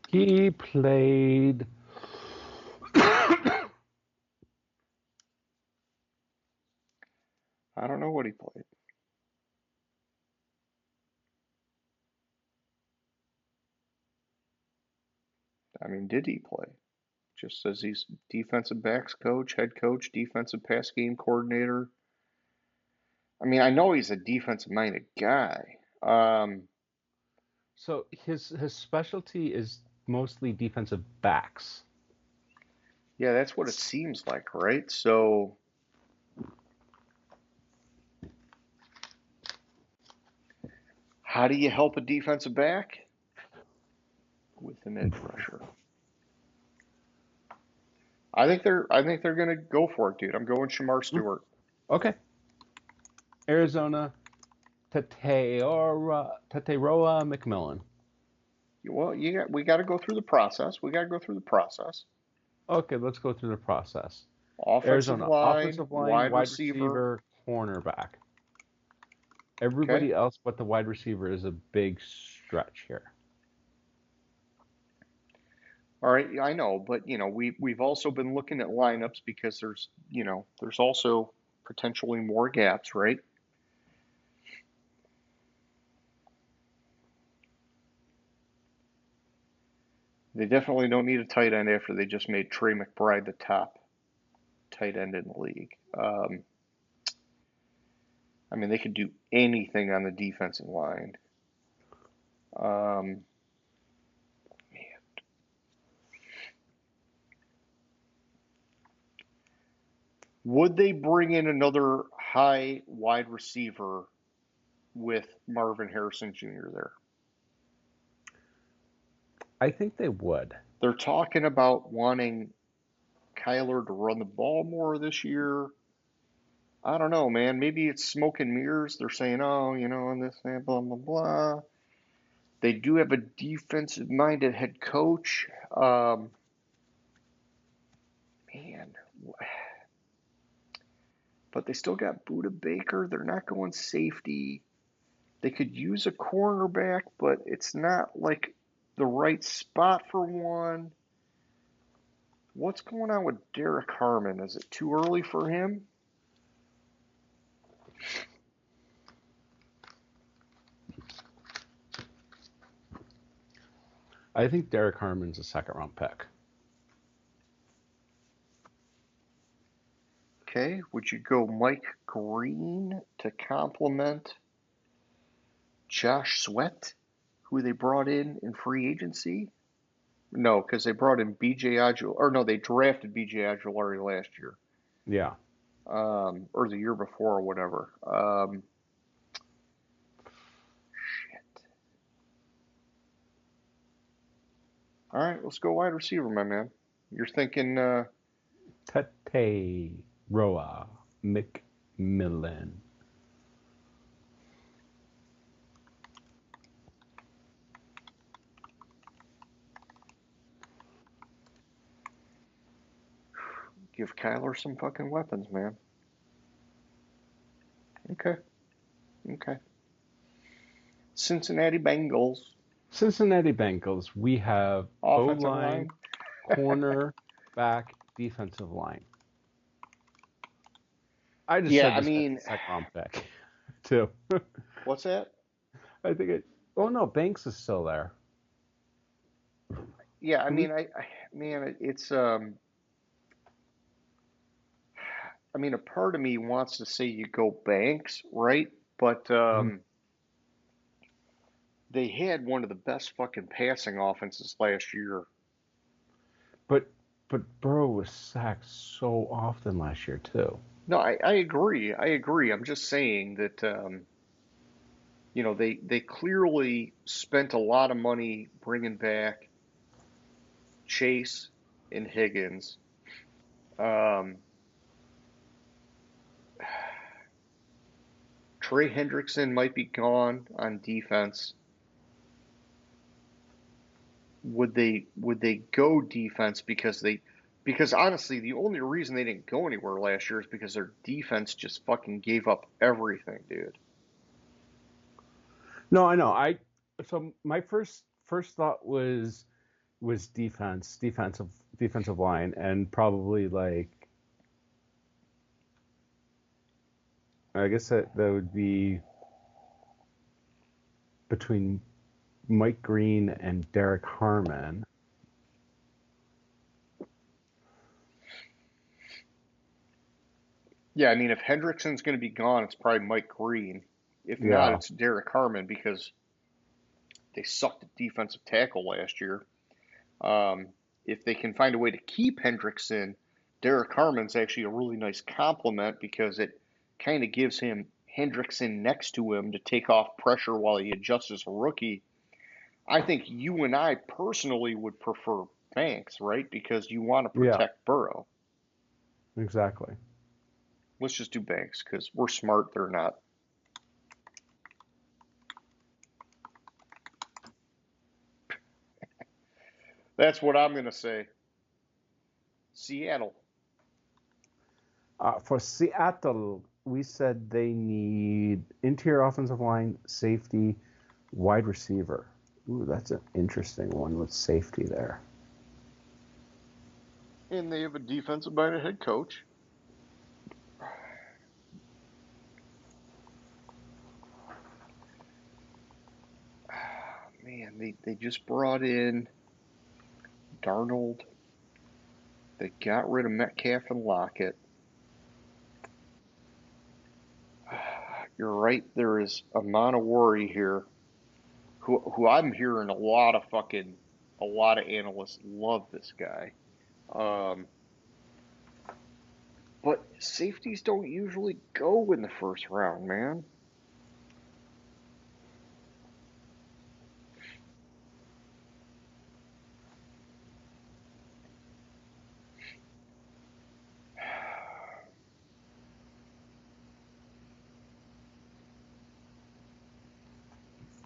He played. I don't know what he played. I mean, did he play? Just says he's defensive backs coach, head coach, defensive pass game coordinator. I mean, I know he's a defensive minded guy. So his specialty is mostly defensive backs. Yeah, that's what it seems like, right? So, how do you help a defensive back? With an edge rusher. I think they're gonna go for it, dude. I'm going Shamar Stewart. Okay. Arizona, Tateroa McMillan. Well, we got to go through the process. We got to go through the process. Okay, let's go through the process. Offensive Arizona, line, offensive line, wide wide receiver. receiver, cornerback. Okay. Everybody else but the wide receiver is a big stretch here. All right, I know, but you know, we've also been looking at lineups because there's also potentially more gaps, right? They definitely don't need a tight end after they just made Trey McBride the top tight end in the league. I mean, they could do anything on the defensive line. Um, would they bring in another high wide receiver with Marvin Harrison Jr. there? I think they would. They're talking about wanting Kyler to run the ball more this year. I don't know, man. Maybe it's smoke and mirrors. They're saying, oh, and this, and blah, blah, blah. They do have a defensive minded head coach. Man, but they still got Buda Baker. They're not going safety. They could use a cornerback, but it's not like the right spot for one. What's going on with Derek Harmon? Is it too early for him? I think Derek Harmon's a second round pick. Okay, would you go Mike Green to complement Josh Sweat, who they brought in free agency? No, because they brought in BJ Aguilar, or no, they drafted BJ Aguilar last year, Yeah. or the year before, or whatever. Shit. All right, let's go wide receiver, my man. You're thinking, Tete Roa McMillan. give Kyler some fucking weapons, man. Okay, okay. Cincinnati Bengals, Cincinnati Bengals, we have offensive O-line, line. corner, back, defensive line. I just Yeah, said I this guy's mean, a second round pick, too. what's that? I think it. Oh no, Banks is still there. Yeah, I Can we? mean, man, it's I mean, a part of me wants to say you go Banks, right? But Mhm. they had one of the best fucking passing offenses last year. But Burrow was sacked so often last year too. No, I agree. I agree. I'm just saying that they clearly spent a lot of money bringing back Chase and Higgins. Um, Trey Hendrickson might be gone on defense. Would they go defense because honestly the only reason they didn't go anywhere last year is because their defense just fucking gave up everything, dude. No, I know. So my first thought was defensive line, and probably like I guess that would be between Mike Green and Derek Harmon. Yeah, I mean if Hendrickson's going to be gone, it's probably Mike Green. If not, Yeah, it's Derek Harmon because they sucked at defensive tackle last year. Um, if they can find a way to keep Hendrickson, Derek Harmon's actually a really nice compliment because it kind of gives him Hendrickson next to him to take off pressure while he adjusts as a rookie. I think you and I personally would prefer Banks, right? Because you want to yeah, protect Burrow. exactly. Let's just do Banks because we're smart. They're not. That's what I'm going to say. Seattle. For Seattle, we said they need interior offensive line, safety, wide receiver. Ooh, that's an interesting one with safety there. And they have a defensive minded head coach. Man, they just brought in Darnold. They got rid of Metcalf and Lockett. You're right. There is a amount of worry here. Who I'm hearing a lot of analysts love this guy. Um, but safeties don't usually go in the first round, man.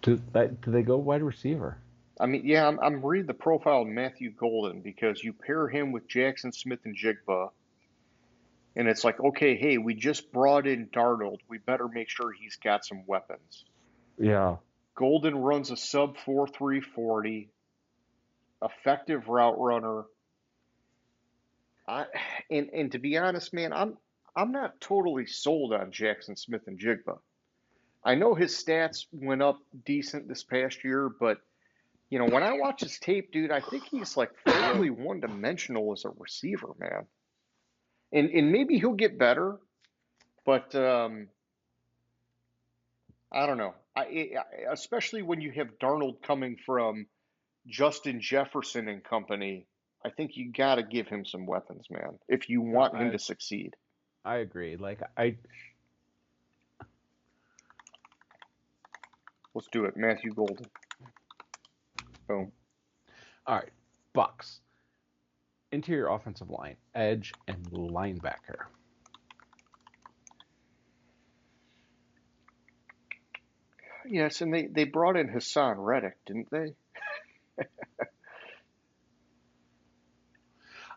Do they go wide receiver? I mean, yeah, I'm reading the profile of Matthew Golden because you pair him with Jackson Smith and Jigba, and it's like, okay, hey, we just brought in Darnold. We better make sure he's got some weapons. Yeah. Golden runs a sub 4.340, effective route runner. I and to be honest, man, I'm not totally sold on Jackson Smith and Jigba. I know his stats went up decent this past year, but when I watch his tape, dude, I think he's like fairly one-dimensional as a receiver, man. And maybe he'll get better, but I don't know. Especially when you have Darnold coming from Justin Jefferson and company, I think you got to give him some weapons, man, if you No, want him to succeed. I agree. Let's do it, Matthew Golden. Boom. All right, Bucks. Interior offensive line, edge, and linebacker. Yes, and they brought in Hassan Reddick, didn't they?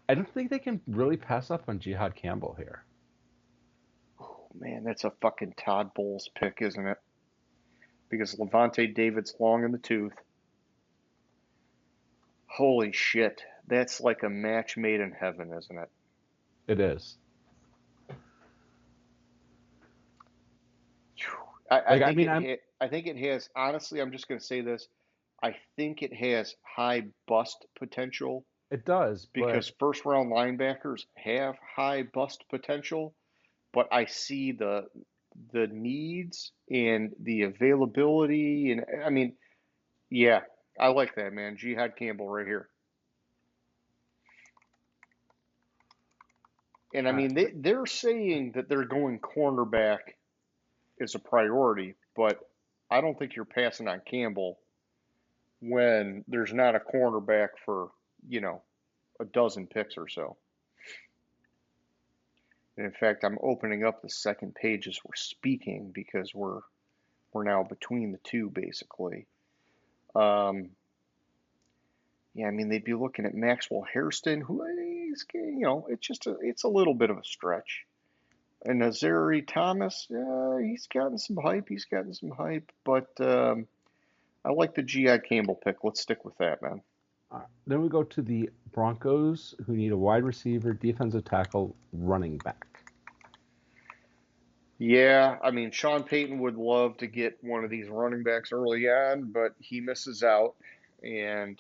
I don't think they can really pass up on Jihad Campbell here. Oh, man, that's a fucking Todd Bowles pick, isn't it? Because Levante David's long in the tooth. Holy shit. That's like a match made in heaven, isn't it? It is. I think it has, honestly, I'm just going to say this. I think it has high bust potential. It does, because first round linebackers have high bust potential, but I see the needs and the availability, and I mean, yeah, I like that, man. Jihad Campbell right here. And I mean, they're saying that they're going cornerback as a priority, but I don't think you're passing on Campbell when there's not a cornerback for, a dozen picks or so. And in fact, I'm opening up the second page as we're speaking because we're now between the two, basically. Yeah, I mean, they'd be looking at Maxwell Hairston, who is, it's a little bit of a stretch. And Nazari Thomas, he's gotten some hype. But I like the G.I. Campbell pick. Let's stick with that, man. Then we go to the Broncos, who need a wide receiver, defensive tackle, running back. Yeah, I mean, Sean Payton would love to get one of these running backs early on, but he misses out. And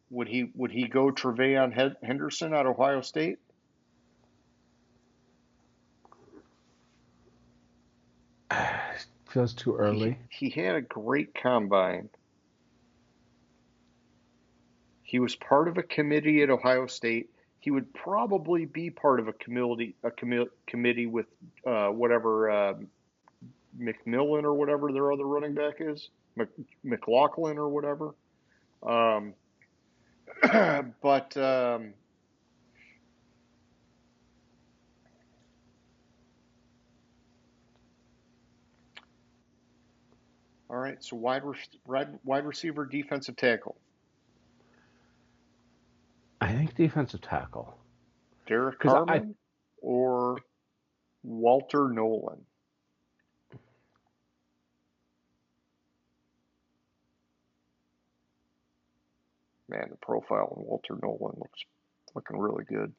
would he go Tre'Veyon Henderson out of Ohio State? Feels too early. He had a great combine. He was part of a committee at Ohio State. He would probably be part of a committee with whatever McMillan or whatever their other running back is, McLaughlin or whatever. But all right, so wide receiver, defensive tackle. I think defensive tackle. Derek Carman or Walter Nolan? Man, the profile on Walter Nolan looking really good.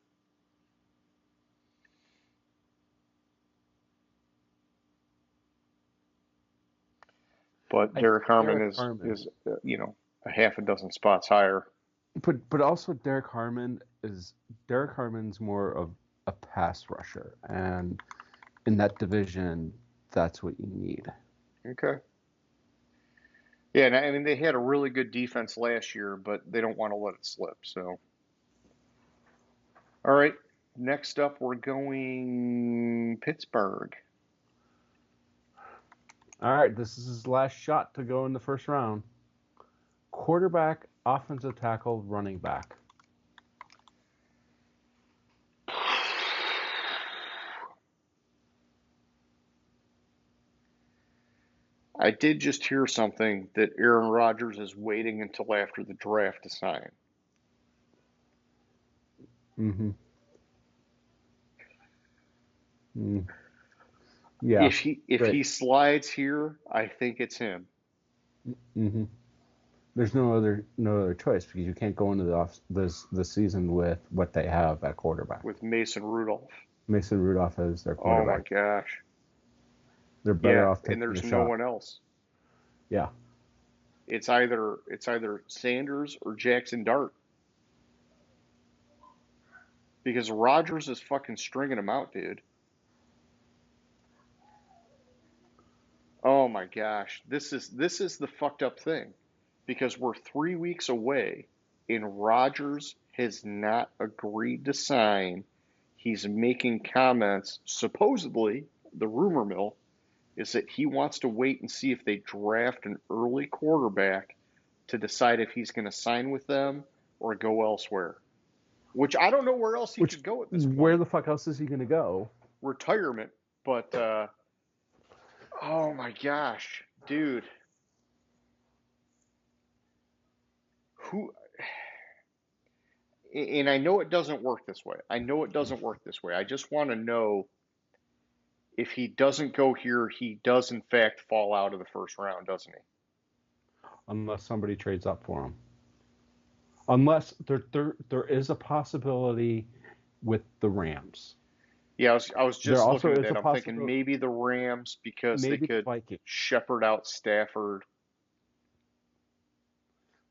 But Derek Harmon is a half a dozen spots higher. But also Derek Harmon's more of a pass rusher, and in that division, that's what you need. Okay. Yeah, and I mean they had a really good defense last year, but they don't want to let it slip. So, all right. Next up, we're going Pittsburgh. All right, this is his last shot to go in the first round. Quarterback, offensive tackle, running back. I did just hear something that Aaron Rodgers is waiting until after the draft to sign. Mm-hmm. Mm. Yeah. If he slides here, I think it's him. Mm-hmm. There's no other choice because you can't go into the season with what they have at quarterback. With Mason Rudolph. Mason Rudolph as their quarterback. Oh my gosh. They're better Yeah, off and taking the there's no shot. one else. Yeah. It's either Sanders or Jackson Dart because Rodgers is fucking stringing them out, dude. Oh my gosh, this is the fucked up thing because we're 3 weeks away and Rodgers has not agreed to sign. He's making comments. Supposedly, the rumor mill is that he wants to wait and see if they draft an early quarterback to decide if he's going to sign with them or go elsewhere. Which I don't know where else he Which, could go at this where point. the fuck else is he going to go? Retirement, but oh my gosh, dude, who? And I know it doesn't work this way. I know it doesn't work this way. I just want to know if he doesn't go here, he does in fact fall out of the first round, doesn't he? Unless somebody trades up for him. Unless there is a possibility with the Rams. Yeah, I was There just also looking at is a that. I'm thinking possibility, maybe the Rams because they maybe the could Vikings. shepherd out Stafford.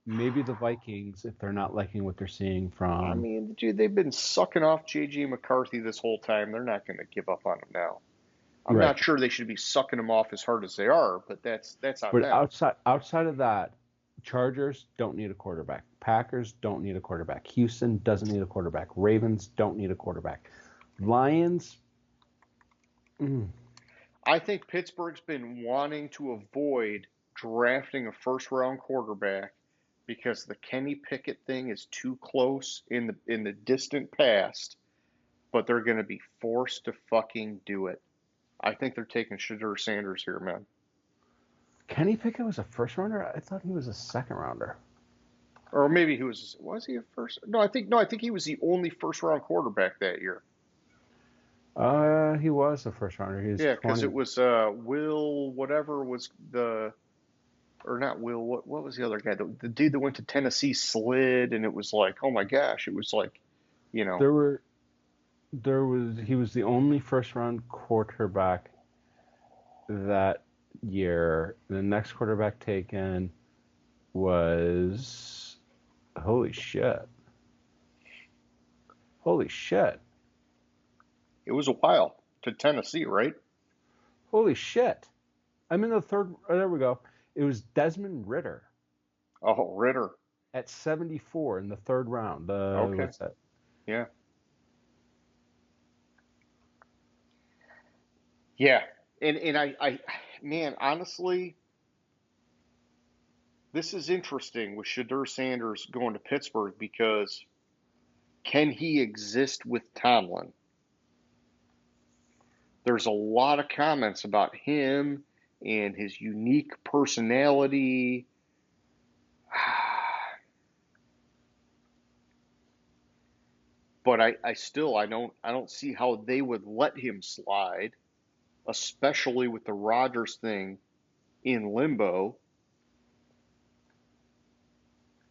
Maybe the Vikings, if they're not liking what they're seeing I from. mean, dude, they've been sucking off J.J. McCarthy this whole time. They're not going to give up on him now. I'm Right. not sure they should be sucking him off as hard as they are, but that's on But them. outside of that, Chargers don't need a quarterback. Packers don't need a quarterback. Houston doesn't need a quarterback. Ravens don't need a quarterback. Lions. I think Pittsburgh's been wanting to avoid drafting a first round quarterback because the Kenny Pickett thing is too close in the distant past, but they're going to be forced to fucking do it. I think they're taking Shadur Sanders here, man. Kenny Pickett was a first rounder. I thought he was a second rounder. Or maybe was he a first? No, I think he was the only first round quarterback that year. He was a first rounder. He was Yeah, because 20. it was Will whatever was the or not Will. What was the other guy? The dude that went to Tennessee slid, and it was like, oh my gosh, it was like, you know, He was the only first round quarterback that year. The next quarterback taken was holy shit. Holy shit. it was a while to Tennessee, right? Holy shit. I'm in the third. Oh, there we go. It was Desmond Ritter Oh, Ritter. at 74 in the third round. Okay, What's that? yeah, yeah, and I man, honestly, this is interesting with Shadur Sanders going to Pittsburgh because can he exist with Tomlin? There's a lot of comments about him and his unique personality. But I don't see how they would let him slide, especially with the Rodgers thing in limbo.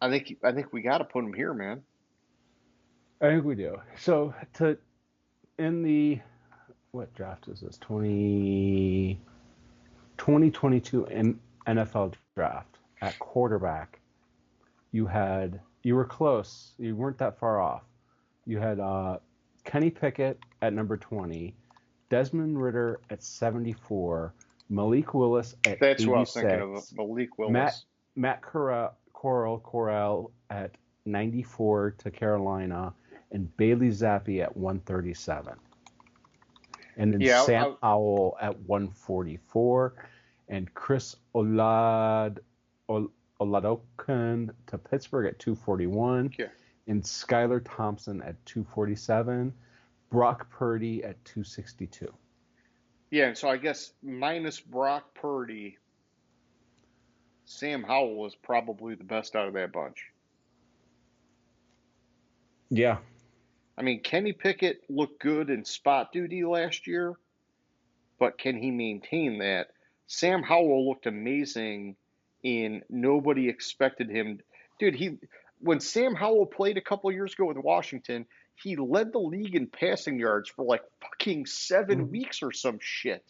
I think we got to put him here, man. I think we do. So in the what draft is this? 2022 NFL draft at quarterback. You were close. You weren't that far off. You had Kenny Pickett at number 20, Desmond Ritter at 74, Malik Willis at That's who I was thinking of, 86, Malik Matt Willis. Corral at 94 to Carolina, and Bailey Zappi at 137. And then Yeah, Sam Howell at 144, and Chris Oladokun to Pittsburgh at 241, yeah, and Skylar Thompson at 247, Brock Purdy at 262. yeah. And so I guess minus Brock Purdy, Sam Howell is probably the best out of that bunch. Yeah. I mean, Kenny Pickett looked good in spot duty last year, but can he maintain that? Sam Howell looked amazing in nobody expected him. Dude, when Sam Howell played a couple years ago with Washington, he led the league in passing yards for like fucking 7 weeks or some shit.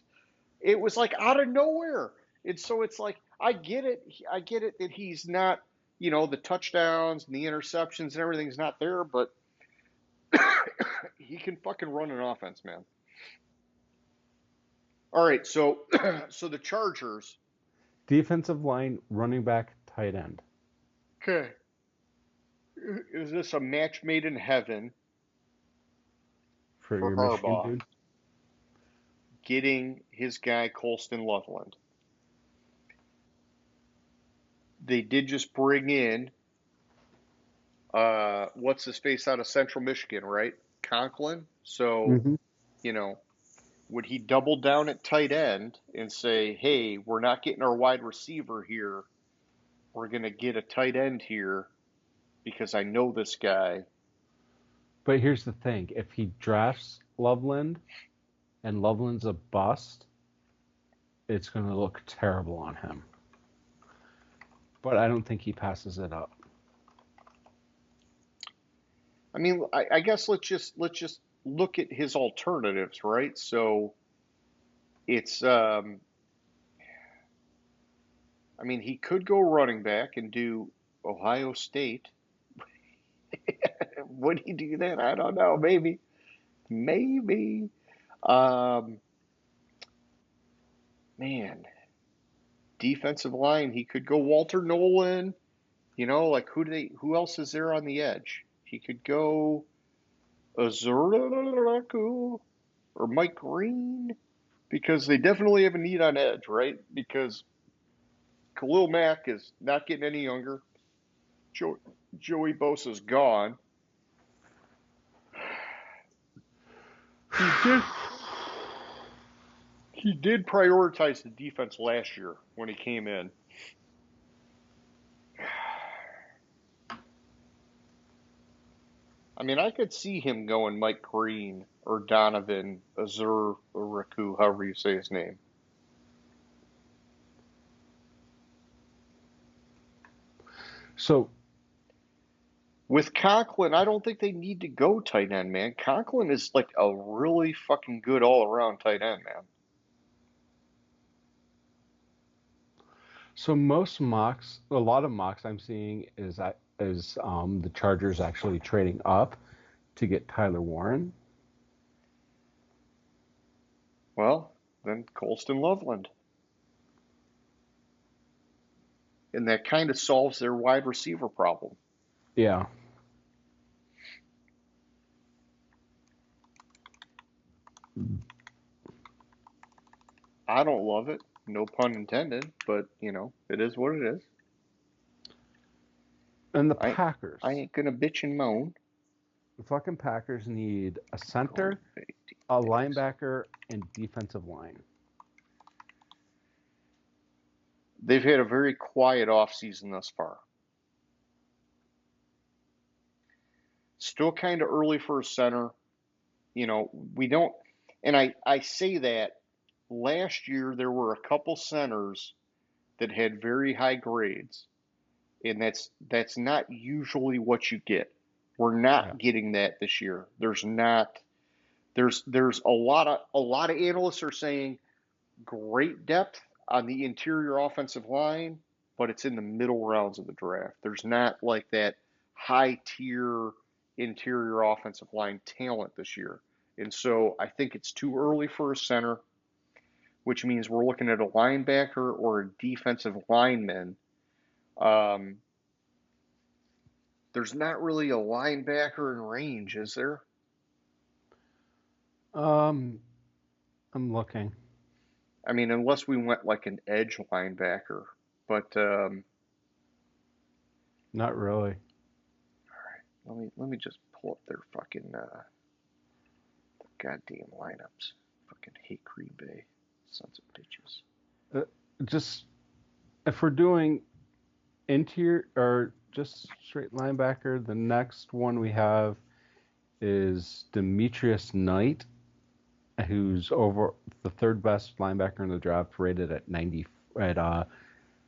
It was like out of nowhere. And so it's like, I get it. I get it that he's not, the touchdowns and the interceptions and everything's not there, but he can fucking run an offense, man. All right, so so the Chargers. Defensive line, running back, tight end. Okay. Is this a match made in heaven For for your Michigan Harbaugh dude. getting his guy Colston Loveland? They did just bring in what's his face out of Central Michigan, right? Conklin. So, Mm-hmm. you know, would he double down at tight end and say, hey, we're not getting our wide receiver here. We're going to get a tight end here because I know this guy. But here's the thing: if he drafts Loveland and Loveland's a bust, it's going to look terrible on him. But I don't think he passes it up. I mean, I guess let's just look at his alternatives, right? So it's I mean, he could go running back and do Ohio State. Would he do that? I don't know. Maybe. Maybe. Um, man, defensive line. He could go Walter Nolan. Like who else is there on the edge? He could go Azuraku or Mike Green because they definitely have a need on edge, right? Because Khalil Mack is not getting any younger. Joey Bosa's gone. He did he did prioritize the defense last year when he came in. I mean, I could see him going Mike Green or Donovan Azur or Raku, however you say his name. So With Conklin, I don't think they need to go tight end, man. Conklin is like a really fucking good all around tight end, man. most mocks, a lot of mocks I'm seeing is the Chargers actually trading up to get Tyler Warren. Well, then Colston Loveland. And that kind of solves their wide receiver problem. Yeah. I don't love it, no pun intended, but it is what it is. And the I Packers. I ain't gonna bitch and moan. The fucking Packers need a Green center, Bay a Packers. linebacker, and defensive line. They've had a very quiet offseason thus far. Still kind of early for a center. We don't, and I say that last year there were a couple centers that had very high grades, and that's not usually what you get. We're Yeah. not getting that this year. There's not. There's a lot of analysts are saying great depth on the interior offensive line, but it's in the middle rounds of the draft. There's not like that high tier interior offensive line talent this year. And so I think it's too early for a center, which means we're looking at a linebacker or a defensive lineman. Um, there's not really a linebacker in range, is there? Um, I'm looking. I mean, unless we went like an edge linebacker. But Not really. let me just pull up their fucking goddamn lineups. Fucking hate Green Bay, sons of bitches. Uh, just if we're doing interior or just straight linebacker, the next one we have is Demetrius Knight, who's over the third best linebacker in the draft, rated at 90 at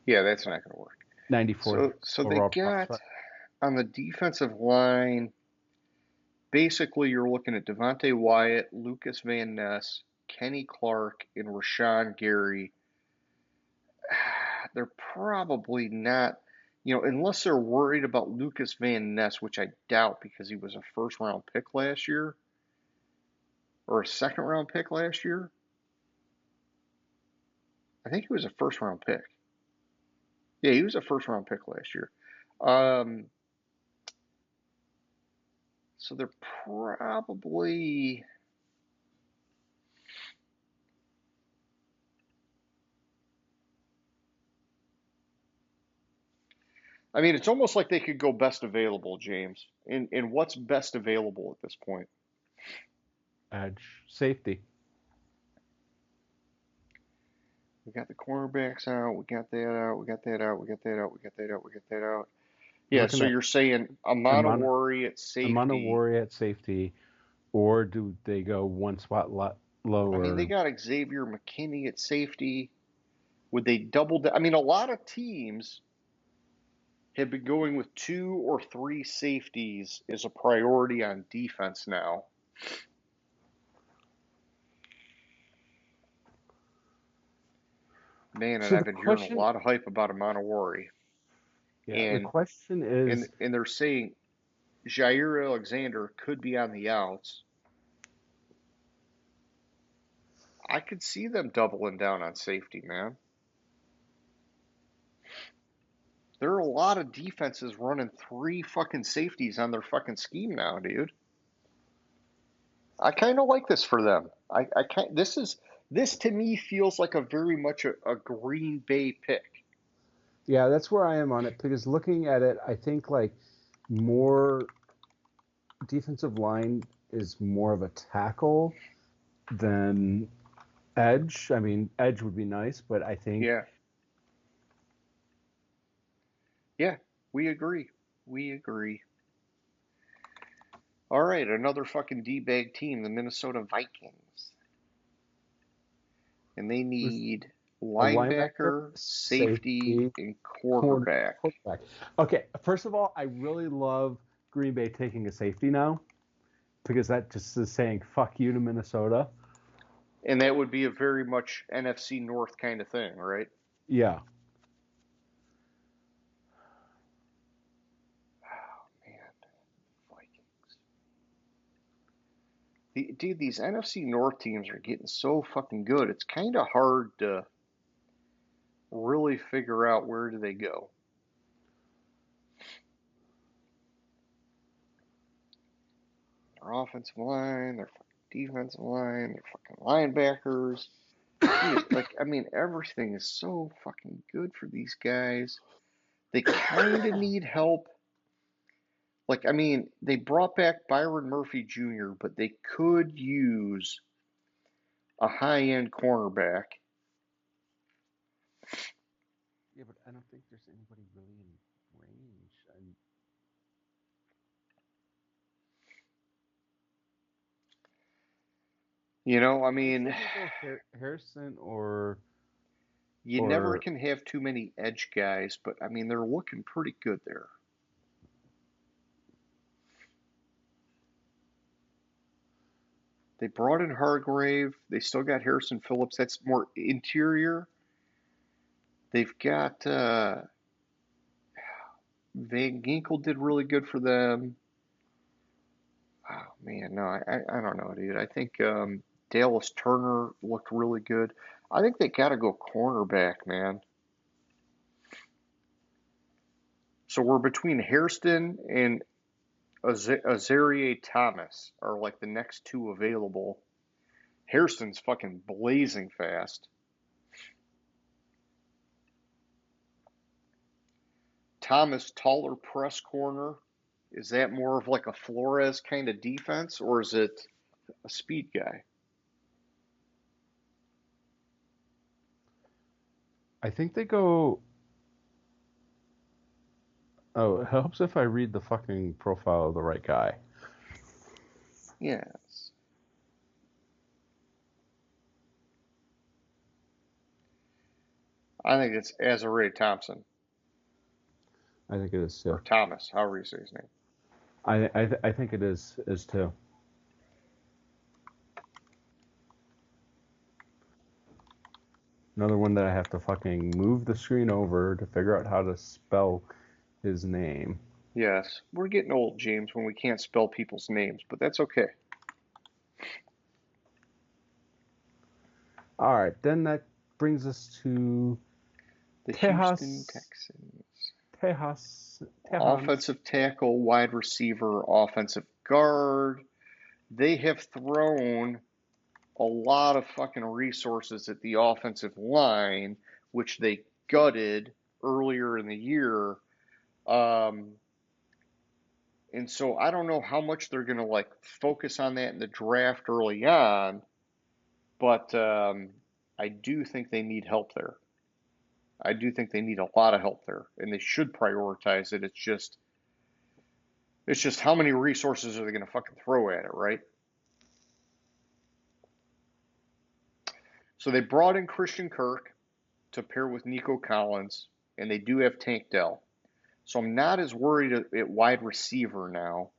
Yeah, that's not going to work. 94th So they overall got prospect. on the defensive line. Basically, you're looking at Devontae Wyatt, Lucas Van Ness, Kenny Clark and Rashawn Gary, they're probably not, unless they're worried about Lucas Van Ness, which I doubt because he was a first round pick last year or a second round pick last year. I think he was a first round pick. Yeah, he was a first round pick last year. So they're probably. I mean, it's almost like they could go best available, James. And what's best available at this point? Edge safety. We got the cornerbacks out. We got that out. We got that out. We got that out. We got that out. We got that out. Yeah, so you're saying Amanawari at safety. Amanawari at safety, or do they go one spot lower? I mean, they got Xavier McKinney at safety. Would they double? I mean, a lot of teams have been going with 2 or 3 safeties as a priority on defense now. Man, and So I've been hearing a lot of hype about Amanawari. Yeah, and the question is, and they're saying Jair Alexander could be on the outs. I could see them doubling down on safety, man. There are a lot of defenses running 3 fucking safeties on their fucking scheme now, dude. I kind of like this for them. This to me feels like a very much a Green Bay pick. Yeah, that's where I am on it, because looking at it, I think like more defensive line is more of a tackle than edge. I mean, edge would be nice, but I think Yeah, we agree. We agree. All right, another fucking D-bag team, the Minnesota Vikings. And they need linebacker, safety, and quarterback. Okay, first of all, I really love Green Bay taking a safety now, because that just is saying fuck you to Minnesota. And that would be a very much NFC North kind of thing, right? Yeah. Oh, man. Vikings. Dude, these NFC North teams are getting so fucking good. It's kind of hard to really figure out where do they go. Their offensive line, their fucking defensive line, their fucking linebackers. Dude, like, I mean, everything is so fucking good for these guys. They kind of need help. Like, I mean, they brought back Byron Murphy Jr., but they could use a high-end cornerback. Yeah, but I don't think there's anybody really in range. I mean, Harrison or you never can have too many edge guys, but I mean, they're looking pretty good there. They brought in Hargrave. They still got Harrison Phillips. That's more interior. They've got Van Ginkel did really good for them. Oh man, no, I don't know, dude. I think Dallas Turner looked really good. I think they got to go cornerback, man. So we're between Hairston and Azaria Thomas are like the next 2 available. Hairston's fucking blazing fast. Thomas, taller press corner. Is that more of like a Flores kind of defense, or is it a speed guy? I think they go. Oh, it helps if I read the fucking profile of the right guy. Yes. I think it's Azaria Thompson. I think it is too. Or Thomas, however you say his name. I think it is too. Another one that I have to fucking move the screen over to figure out how to spell his name. Yes, we're getting old, James, when we can't spell people's names, but that's okay. All right, then that brings us to The Houston Texans. Offensive tackle, wide receiver, offensive guard. They have thrown a lot of fucking resources at the offensive line, which they gutted earlier in the year. And so I don't know how much they're going to like focus on that in the draft early on, but I do think they need help there. I do think they need a lot of help there, and they should prioritize it. It's just how many resources are they going to fucking throw at it, right? So they brought in Christian Kirk to pair with Nico Collins, and they do have Tank Dell. So I'm not as worried at wide receiver now.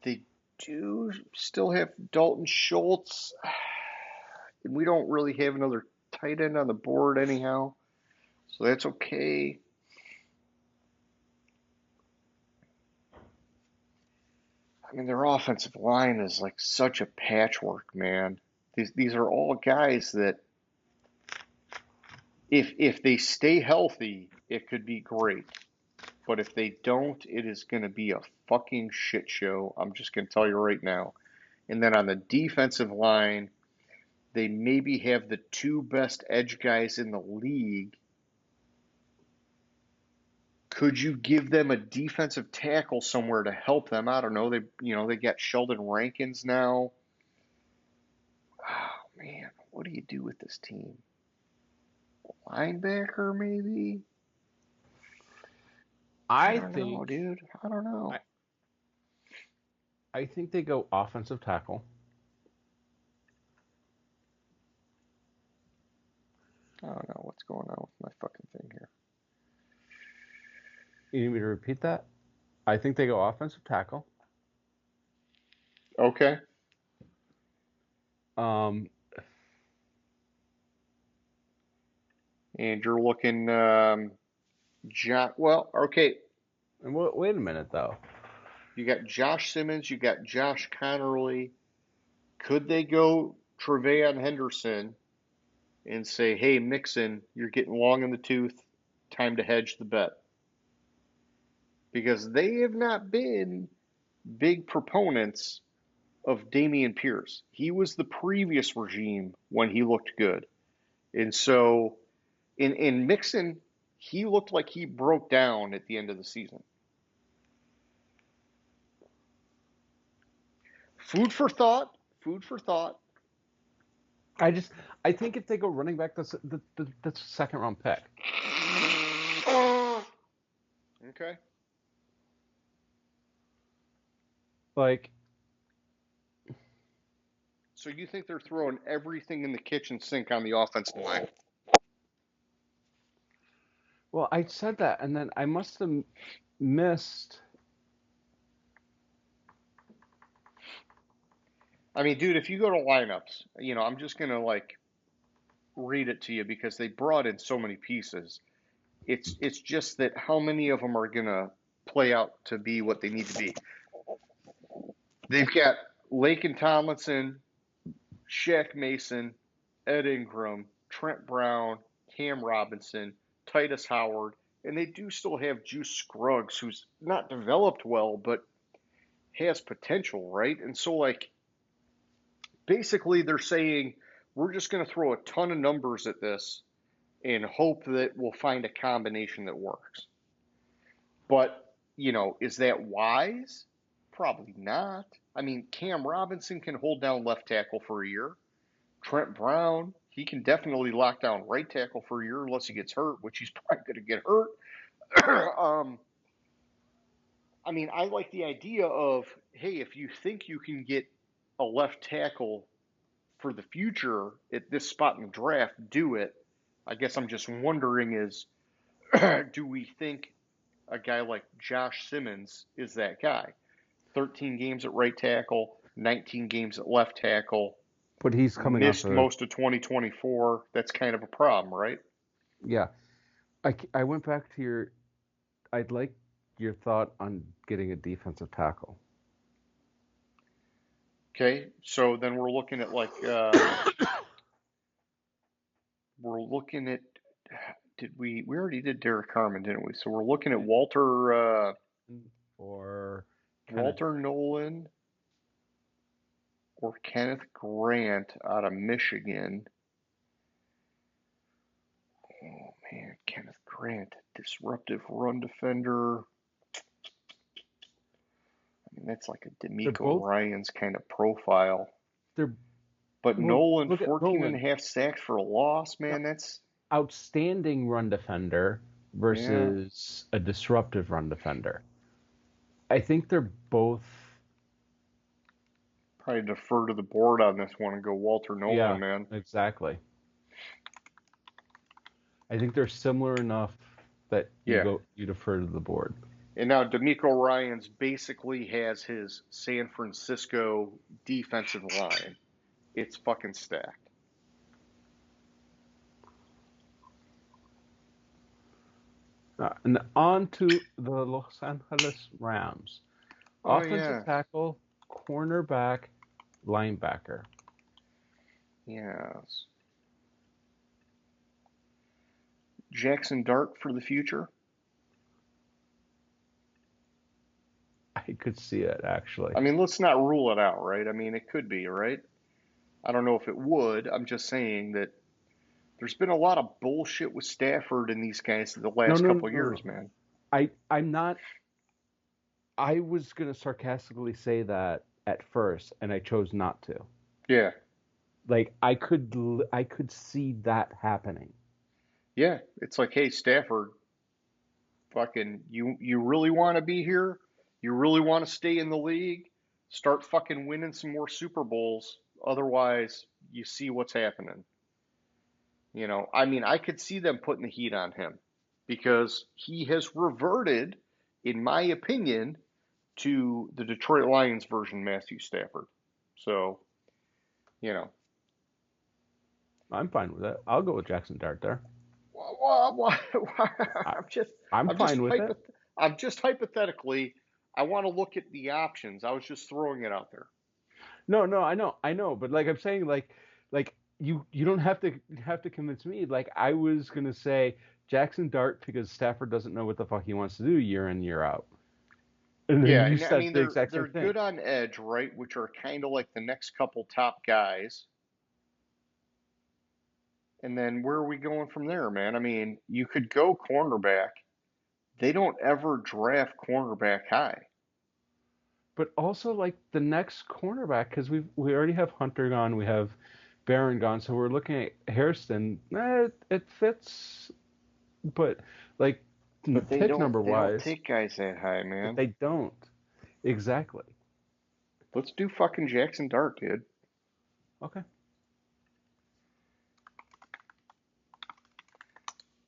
They do still have Dalton Schultz. We don't really have another tight end on the board anyhow, so that's okay. I mean, their offensive line is like such a patchwork, man. These are all guys that if they stay healthy, it could be great. But if they don't, it is going to be a fucking shit show. I'm just going to tell you right now. And then on the defensive line, they maybe have the two best edge guys in the league. Could you give them a defensive tackle somewhere to help them? I don't know. They got Sheldon Rankins now. Oh man, what do you do with this team? Linebacker maybe? I don't know, dude. I don't know. I think they go offensive tackle. I don't know what's going on with my fucking thing here. You need me to repeat that? I think they go offensive tackle. Okay. And you're looking, well, okay. And wait a minute, though. You got Josh Simmons. You got Josh Connerly. Could they go Tre'Veon Henderson and say, hey, Mixon, you're getting long in the tooth. Time to hedge the bet? Because they have not been big proponents of Dameon Pierce. He was the previous regime when he looked good. And so in Mixon, he looked like he broke down at the end of the season. Food for thought. Food for thought. I think if they go running back, that's a second round pick. Okay. Like, so you think they're throwing everything in the kitchen sink on the offensive line? well, I said that, and then I must have missed. I mean, dude, if you go to lineups, I'm just going to like read it to you because they brought in so many pieces. It's just that how many of them are going to play out to be what they need to be. They've got Laken Tomlinson, Shaq Mason, Ed Ingram, Trent Brown, Cam Robinson, Titus Howard, and they do still have Juice Scruggs, who's not developed well, but has potential, right? And so, like, basically they're saying, we're just going to throw a ton of numbers at this and hope that we'll find a combination that works. But, is that wise? Probably not. I mean, Cam Robinson can hold down left tackle for a year. Trent Brown, he can definitely lock down right tackle for a year unless he gets hurt, which he's probably going to get hurt. I mean, I like the idea of, hey, if you think you can get a left tackle for the future at this spot in the draft, do it. I guess I'm just wondering is, do we think a guy like Josh Simmons is that guy? 13 games at right tackle, 19 games at left tackle. But he's coming off Missed a most of 2024. That's kind of a problem, right? yeah. I went back to your. I'd like your thought on getting a defensive tackle. Okay, so then we're looking at we're looking at did we already did Derek Carmen, didn't we? So we're looking at Or Walter Nolan or Kenneth Grant out of Michigan. Oh man, Kenneth Grant, disruptive run defender. I mean, that's like a they're D'Amico both Ryans kind of profile. they're But well, Nolan, look at 14 and a Nolan. half sacks for a loss, No, man. That's, outstanding run defender yeah, versus a disruptive run defender. I think they're both. probably defer to the board on this one and go Walter Yeah, Nolan, man. exactly. I think they're similar enough that Yeah. you defer to the board. And now D'Amico Ryans basically has his San Francisco defensive line. It's fucking stacked. And on to the Los Angeles Rams. Oh Offensive yeah, tackle, cornerback, linebacker. yes. Jackson Dart for the future. I could see it actually. I mean, let's not rule it out, right? I mean, it could be, right? I don't know if it would. I'm just saying that there's been a lot of bullshit with Stafford and these guys the No, last no, couple no, of no, years, no. man. I'm not. I was gonna sarcastically say that at first, and I chose not to. Yeah, Like I could see that happening. yeah. It's like, hey, Stafford, fucking, you really want to be here? You really want to stay in the league? Start fucking winning some more Super Bowls. Otherwise, you see what's happening. I mean, I could see them putting the heat on him because he has reverted, in my opinion, to the Detroit Lions version Matthew Stafford. So, you know, I'm fine with it. I'll go with Jackson Dart there. I, I'm just, I'm I'm just fine with it. I'm just hypothetically, I want to look at the options. I was just throwing it out there. No, no, I know, but like I'm saying, like you don't have to convince me. Like I was gonna say Jackson Dart because Stafford doesn't know what the fuck he wants to do year in year out, and then Yeah, you and I said mean the exact same they're thing. good on edge, right? Which are kind of like the next couple top guys. And then where are we going from there, man? I mean, you could go cornerback. They don't ever draft cornerback high. But also like the next cornerback because we already have Hunter gone, we have Barron gone, so we're looking at Hairston. It fits, but like But pick number they don't wise, take guys that high, but man. they don't exactly. Let's do fucking Jackson Dart, dude. Okay.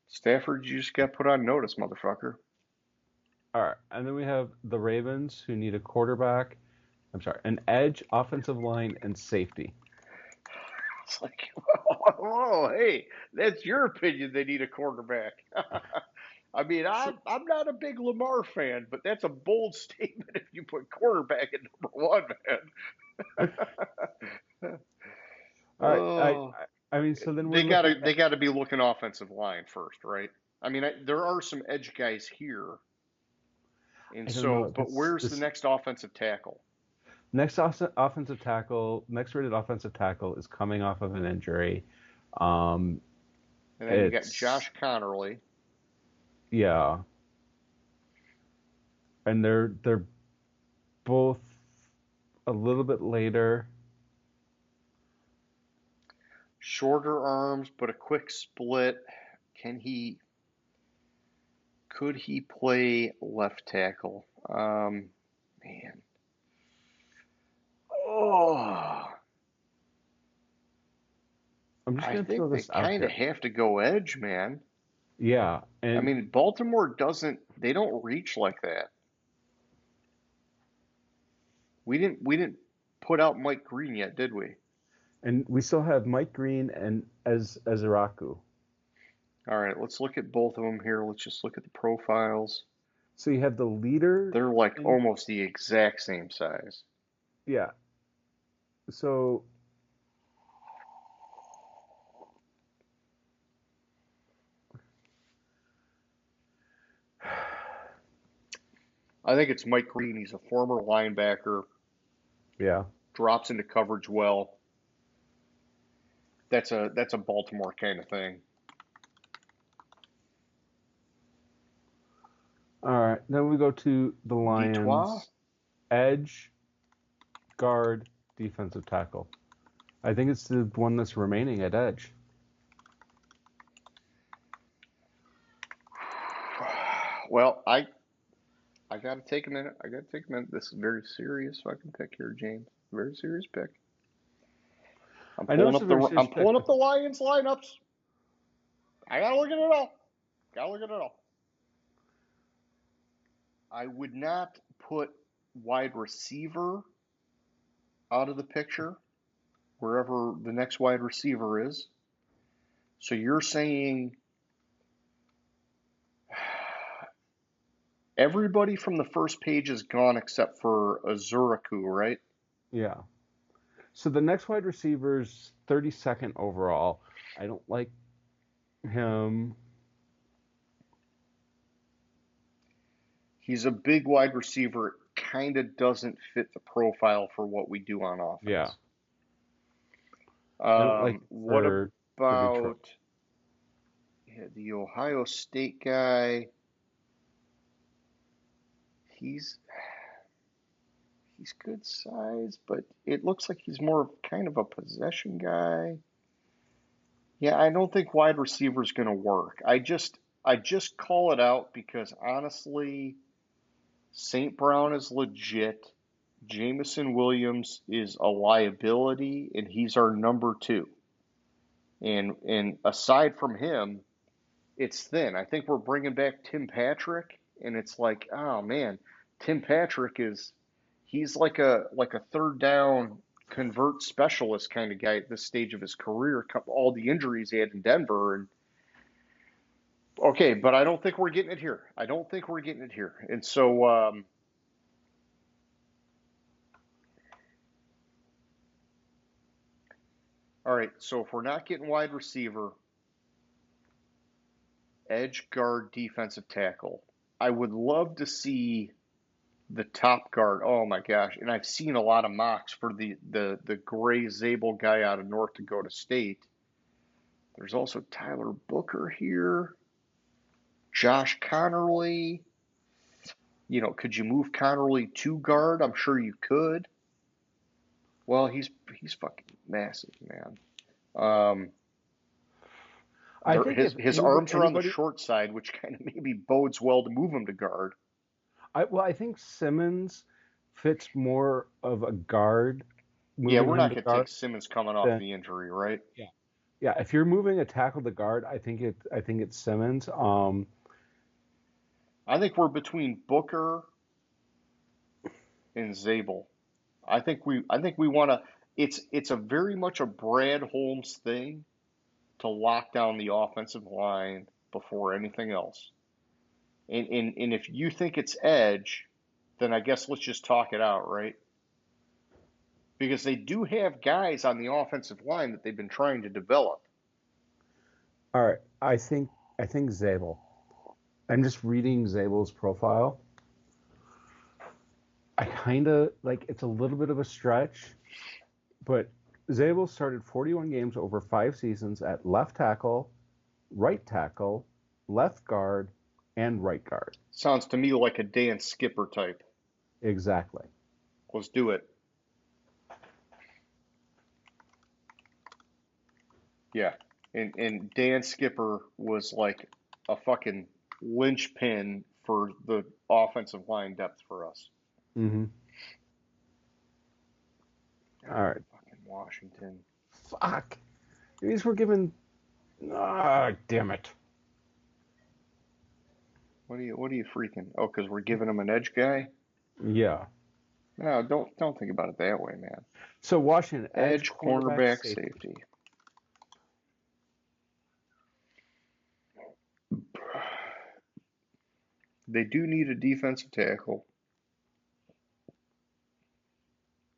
Stafford, you just got put on notice, motherfucker. All right, and then we have the Ravens who need a quarterback. I'm sorry, an edge, offensive line, and safety. It's like, whoa, hey, that's your opinion. They need a quarterback. I mean, So, I'm not a big Lamar fan, but that's a bold statement if you put quarterback at number one, man. all right, Oh, I mean, so then we're looking they at gotta be looking offensive line first, right? I mean, there are some edge guys here, and I don't know so, but where's the this next offensive tackle? offensive tackle, next rated offensive tackle is coming off of an injury. Um, And then you got it's Josh Connerly. yeah, and they're both a little bit later. Shorter arms, but a quick split. Can he? Could he play left tackle? Man. Oh, I'm just I gonna throw think they this out kind of there. have to go edge, man. Yeah, I and mean, Baltimore doesn't. They don't reach like that. We didn't put out Mike Green yet, did we? And we still have Mike Green and Eziraku. All right, let's look at both of them here. Let's just look at the profiles. So you have the leader. They're like in, almost the exact same size. yeah. So I think it's Mike Green. He's a former linebacker, yeah. drops into coverage well. That's a Baltimore kind of thing. All right. Then we go to the Detroit? Lions. Edge, guard, defensive tackle. I think it's the one that's remaining at edge. Well, I gotta take a minute. I gotta take a minute. This is a very serious fucking pick here, James. Very serious pick. I'm I know pulling it's up a very the serious I'm pulling pick, up the Lions lineups. I gotta look at it all. Gotta look at it all. I would not put wide receiver out of the picture, wherever the next wide receiver is. So you're saying everybody from the first page is gone except for Azuraku, right? Yeah. So the next wide receiver's 32nd overall. I don't like him. He's a big wide receiver. Kind of doesn't fit the profile for what we do on offense. Yeah. I don't like What for about the Ohio State guy? He's good size, but it looks like he's more of kind of a possession guy. Yeah, I don't think wide receiver is going to work. I just call it out because honestly, St. Brown is legit. Jamison Williams is a liability, and he's our number 2. And aside from him, it's thin. I think we're bringing back Tim Patrick, and it's like, oh man, Tim Patrick he's like a third down convert specialist kind of guy at this stage of his career. All the injuries he had in Denver, and okay, but I don't think we're getting it here. I don't think we're getting it here, and so all right. So if we're not getting wide receiver, edge, guard, defensive tackle, I would love to see the top guard. Oh my gosh! And I've seen a lot of mocks for the Gray Zabel guy out of North Dakota State. There's also Tyler Booker here, Josh Connerly. Could you move Connerly to guard? I'm sure you could. Well, he's fucking massive, man. I think his arms are on the short side, which kind of maybe bodes well to move him to guard. I think Simmons fits more of a guard. Yeah, we're not going to take Simmons coming off the injury, right? Yeah. Yeah, if you're moving a tackle to guard, I think it's Simmons. I think we're between Booker and Zabel. I think we want to. It's a very much a Brad Holmes thing to lock down the offensive line before anything else. And if you think it's edge, then I guess let's just talk it out, right? Because they do have guys on the offensive line that they've been trying to develop. All right, I think Zabel. I'm just reading Zabel's profile. I kind of like it's a little bit of a stretch, but Zabel started 41 games over 5 seasons at left tackle, left guard, and right guard. Sounds to me like a Dan Skipper type. Exactly. Let's do it. Yeah. And Dan Skipper was like a fucking linchpin for the offensive line depth for us. Mm-hmm. All right. Fucking Washington. Fuck. These were given. Ah, damn it. What are you freaking? Oh, because we're giving him an edge guy? Yeah. No, don't think about it that way, man. So Washington, edge, Edge, cornerback, cornerback, safety. safety. They do need a defensive tackle.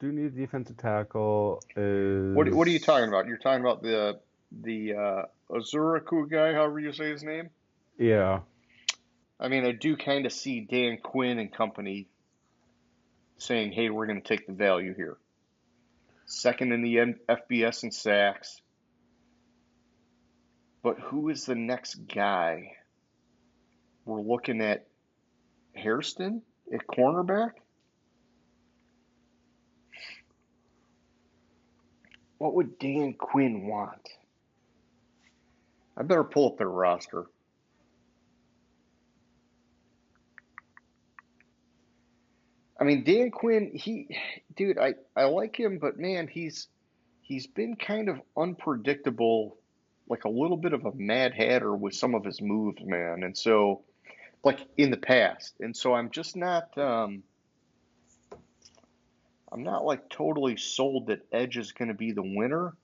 Do need a defensive tackle. What are you talking Is about? You're talking about the Azuraku guy, however you say his name. yeah. I mean, I do kind of see Dan Quinn and company saying, "Hey, we're going to take the value here." Second in the FBS in sacks. But who is the next guy? We're looking at Hairston at cornerback. What would Dan Quinn want? I better pull up their roster. I mean, Dan Quinn, dude, I like him, but man, he's been kind of unpredictable, like a little bit of a mad hatter with some of his moves, man. And so, like in the past, and so I'm not like totally sold that Edge is going to be the winner.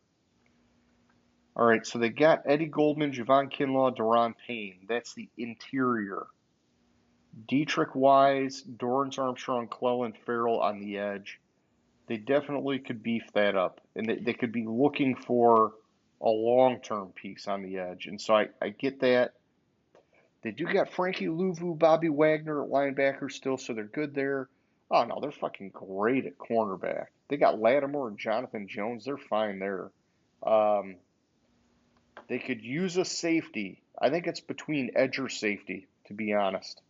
All right, so they got Eddie Goldman, Javon Kinlaw, Deron Payne. That's the interior. Dietrich Wise, Dorrance Armstrong, Clellan Farrell on the edge. They definitely could beef that up. And they could be looking for a long-term piece on the edge. And so I get that. They do got Frankie Louvu, Bobby Wagner at linebacker still, so they're good there. Oh, no, they're fucking great at cornerback. They got Lattimore and Jonathan Jones. They're fine there. Um, they could use a safety. I think it's between edge or safety, to be honest,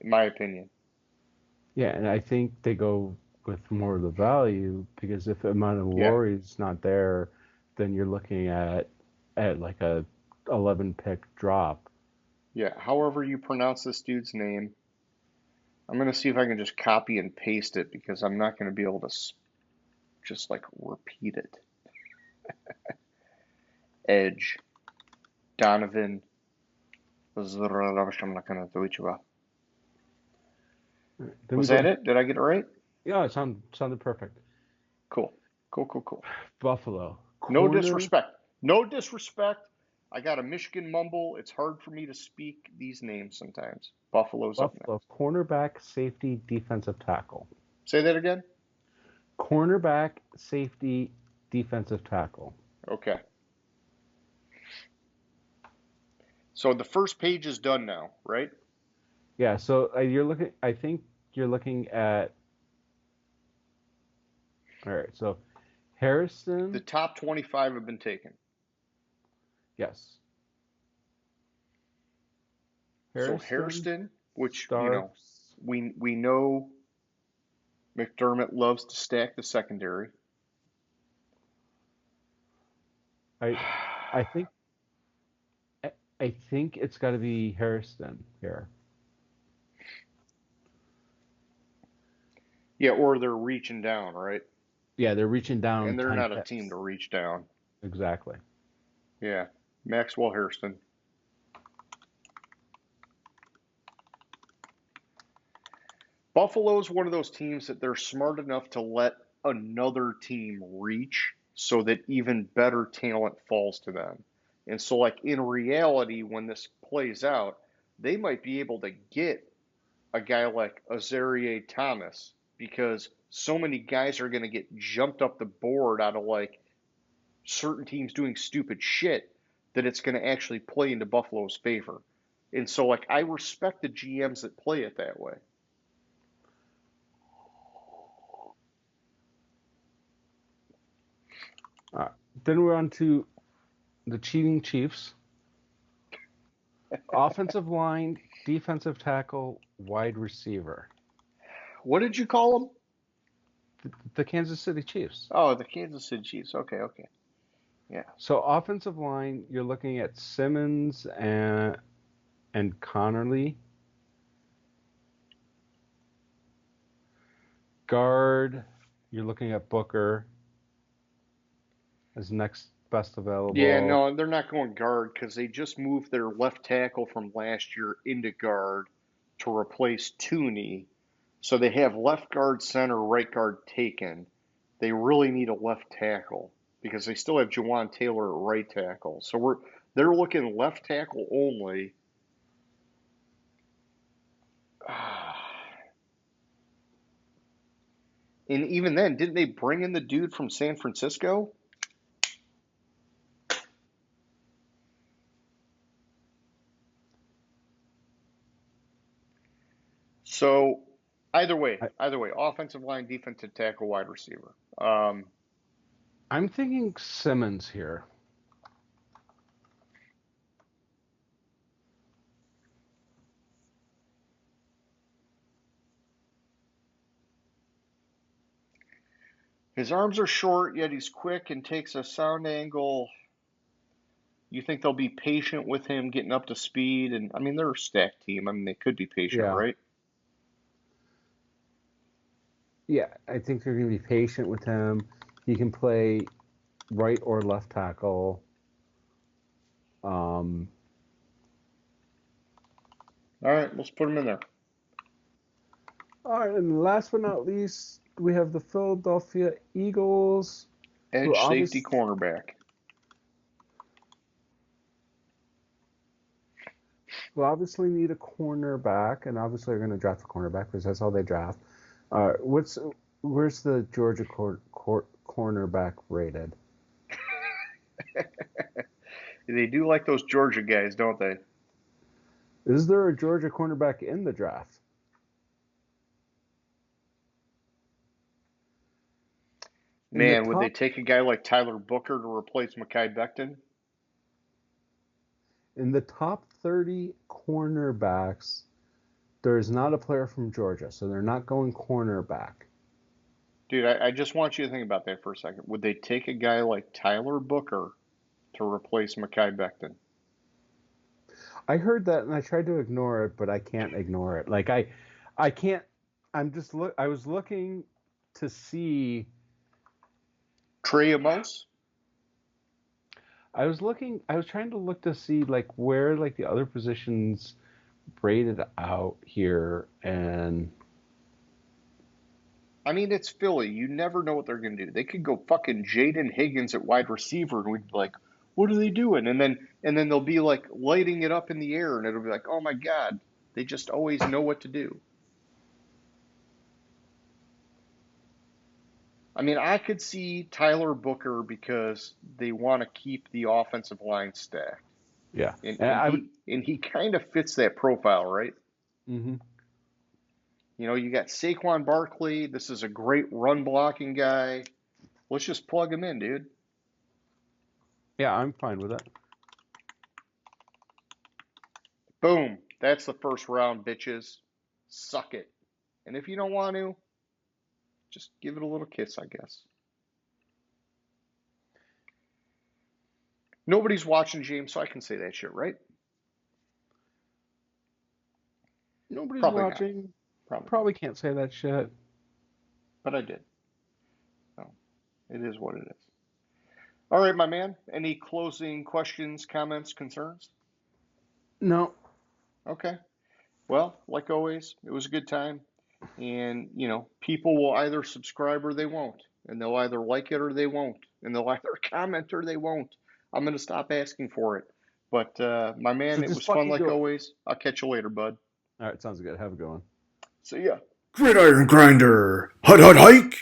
in my opinion. Yeah, and I think they go with more of the value because if Yeah, Amanawari's not there, then you're looking at like a 11 pick drop. yeah. However you pronounce this dude's name, I'm going to see if I can just copy and paste it because I'm not going to be able to just like repeat it. Edge, Donovan, was Then we go that to it? Did I get it right? yeah, it sounded perfect. Cool. Cool, cool, cool. Buffalo No corner. disrespect. No disrespect. I got a Michigan mumble. It's hard for me to speak these names sometimes. Buffalo's up Buffalo next. cornerback, safety, defensive tackle. Say that again? Cornerback, safety, defensive tackle. Okay. So the first page is done now, right? Yeah, so you're looking. I think you're looking at. All right, so The Harrison. top 25 have been taken. Yes, So Harrison, Hairston, which, Starks. we know McDermott loves to stack the secondary. I I think I think it's got to be Harrison here. Yeah, or they're reaching down, right? Yeah, they're reaching down And they're 10 not a team to picks. reach down. Exactly. Yeah. Maxwell Hairston. Buffalo's one of those teams that they're smart enough to let another team reach so that even better talent falls to them. And so, like, in reality, when this plays out, they might be able to get a guy like Azarie Thomas because so many guys are going to get jumped up the board out of like certain teams doing stupid shit that it's going to actually play into Buffalo's favor. And so, like, I respect the GMs that play it that way. Uh, then we're on to the cheating Chiefs. Offensive line, defensive tackle, wide receiver. What did you call them? The Kansas City Chiefs. Oh, the Kansas City Chiefs. Okay, okay. Yeah. So offensive line, you're looking at Simmons and Connerly. Guard, you're looking at Booker as next best Yeah, available. no, they're not going guard because they just moved their left tackle from last year into guard to replace Tooney. So they have left guard, center, right guard taken. They really need a left tackle because they still have Jawan Taylor at right tackle. So they're looking left tackle only. And even then, didn't they bring in the dude from San Francisco? So either way, offensive line, defensive tackle, wide receiver. I'm thinking Simmons here. His arms are short, yet he's quick and takes a sound angle. You think they'll be patient with him getting up to speed? And I mean, they're a stacked team. I mean, they could be patient, Yeah. right? Yeah, I think they're going to be patient with him. He can play right or left tackle. All right, let's put him in there. All right, and last but not least, we have the Philadelphia Eagles. Edge safety cornerback. Who obviously need a cornerback, and obviously they're going to draft a cornerback because that's all they draft. Where's the Georgia cornerback rated? They do like those Georgia guys, don't they? Is there a Georgia cornerback in the draft? Man, would they take a guy like Tyler Booker to replace Mekhi Becton? In the top 30 cornerbacks, there's not a player from Georgia, so they're not going cornerback. Dude, I just want you to think about that for a second. Would they take a guy like Tyler Booker to replace Mekhi Becton? I heard that and I tried to ignore it, but I can't ignore it. Like I can't. I was looking to see. Trey Amos? I was trying to look to see like where like the other positions braided out here, and I mean, it's Philly. You never know what they're going to do. They could go fucking Jaden Higgins at wide receiver, and we'd be like, what are they doing? And then they'll be like lighting it up in the air, and it'll be like, oh my God, they just always know what to do. I mean, I could see Tyler Booker because they want to keep the offensive line stacked. yeah, And he kind of fits that profile, right? Mm-hmm. You know, you got Saquon Barkley. This is a great run blocking guy. Let's just plug him in, dude. Yeah, I'm fine with it. Boom. That's the first round, bitches. Suck it. And if you don't want to, just give it a little kiss, I guess. Nobody's watching, James, so I can say that shit, right? Nobody's Probably watching. not. Probably can't say that shit. But I did. So it is what it is. All right, my man. Any closing questions, comments, concerns? No. Okay. Well, like always, it was a good time. And, you know, people will either subscribe or they won't. And they'll either like it or they won't. And they'll either comment or they won't. I'm going to stop asking for it. But, my man, So it just was fun fucking like do it. always. I'll catch you later, bud. All right, sounds good. Have a good one. See ya. Gridiron Grinder. Hut hut hike.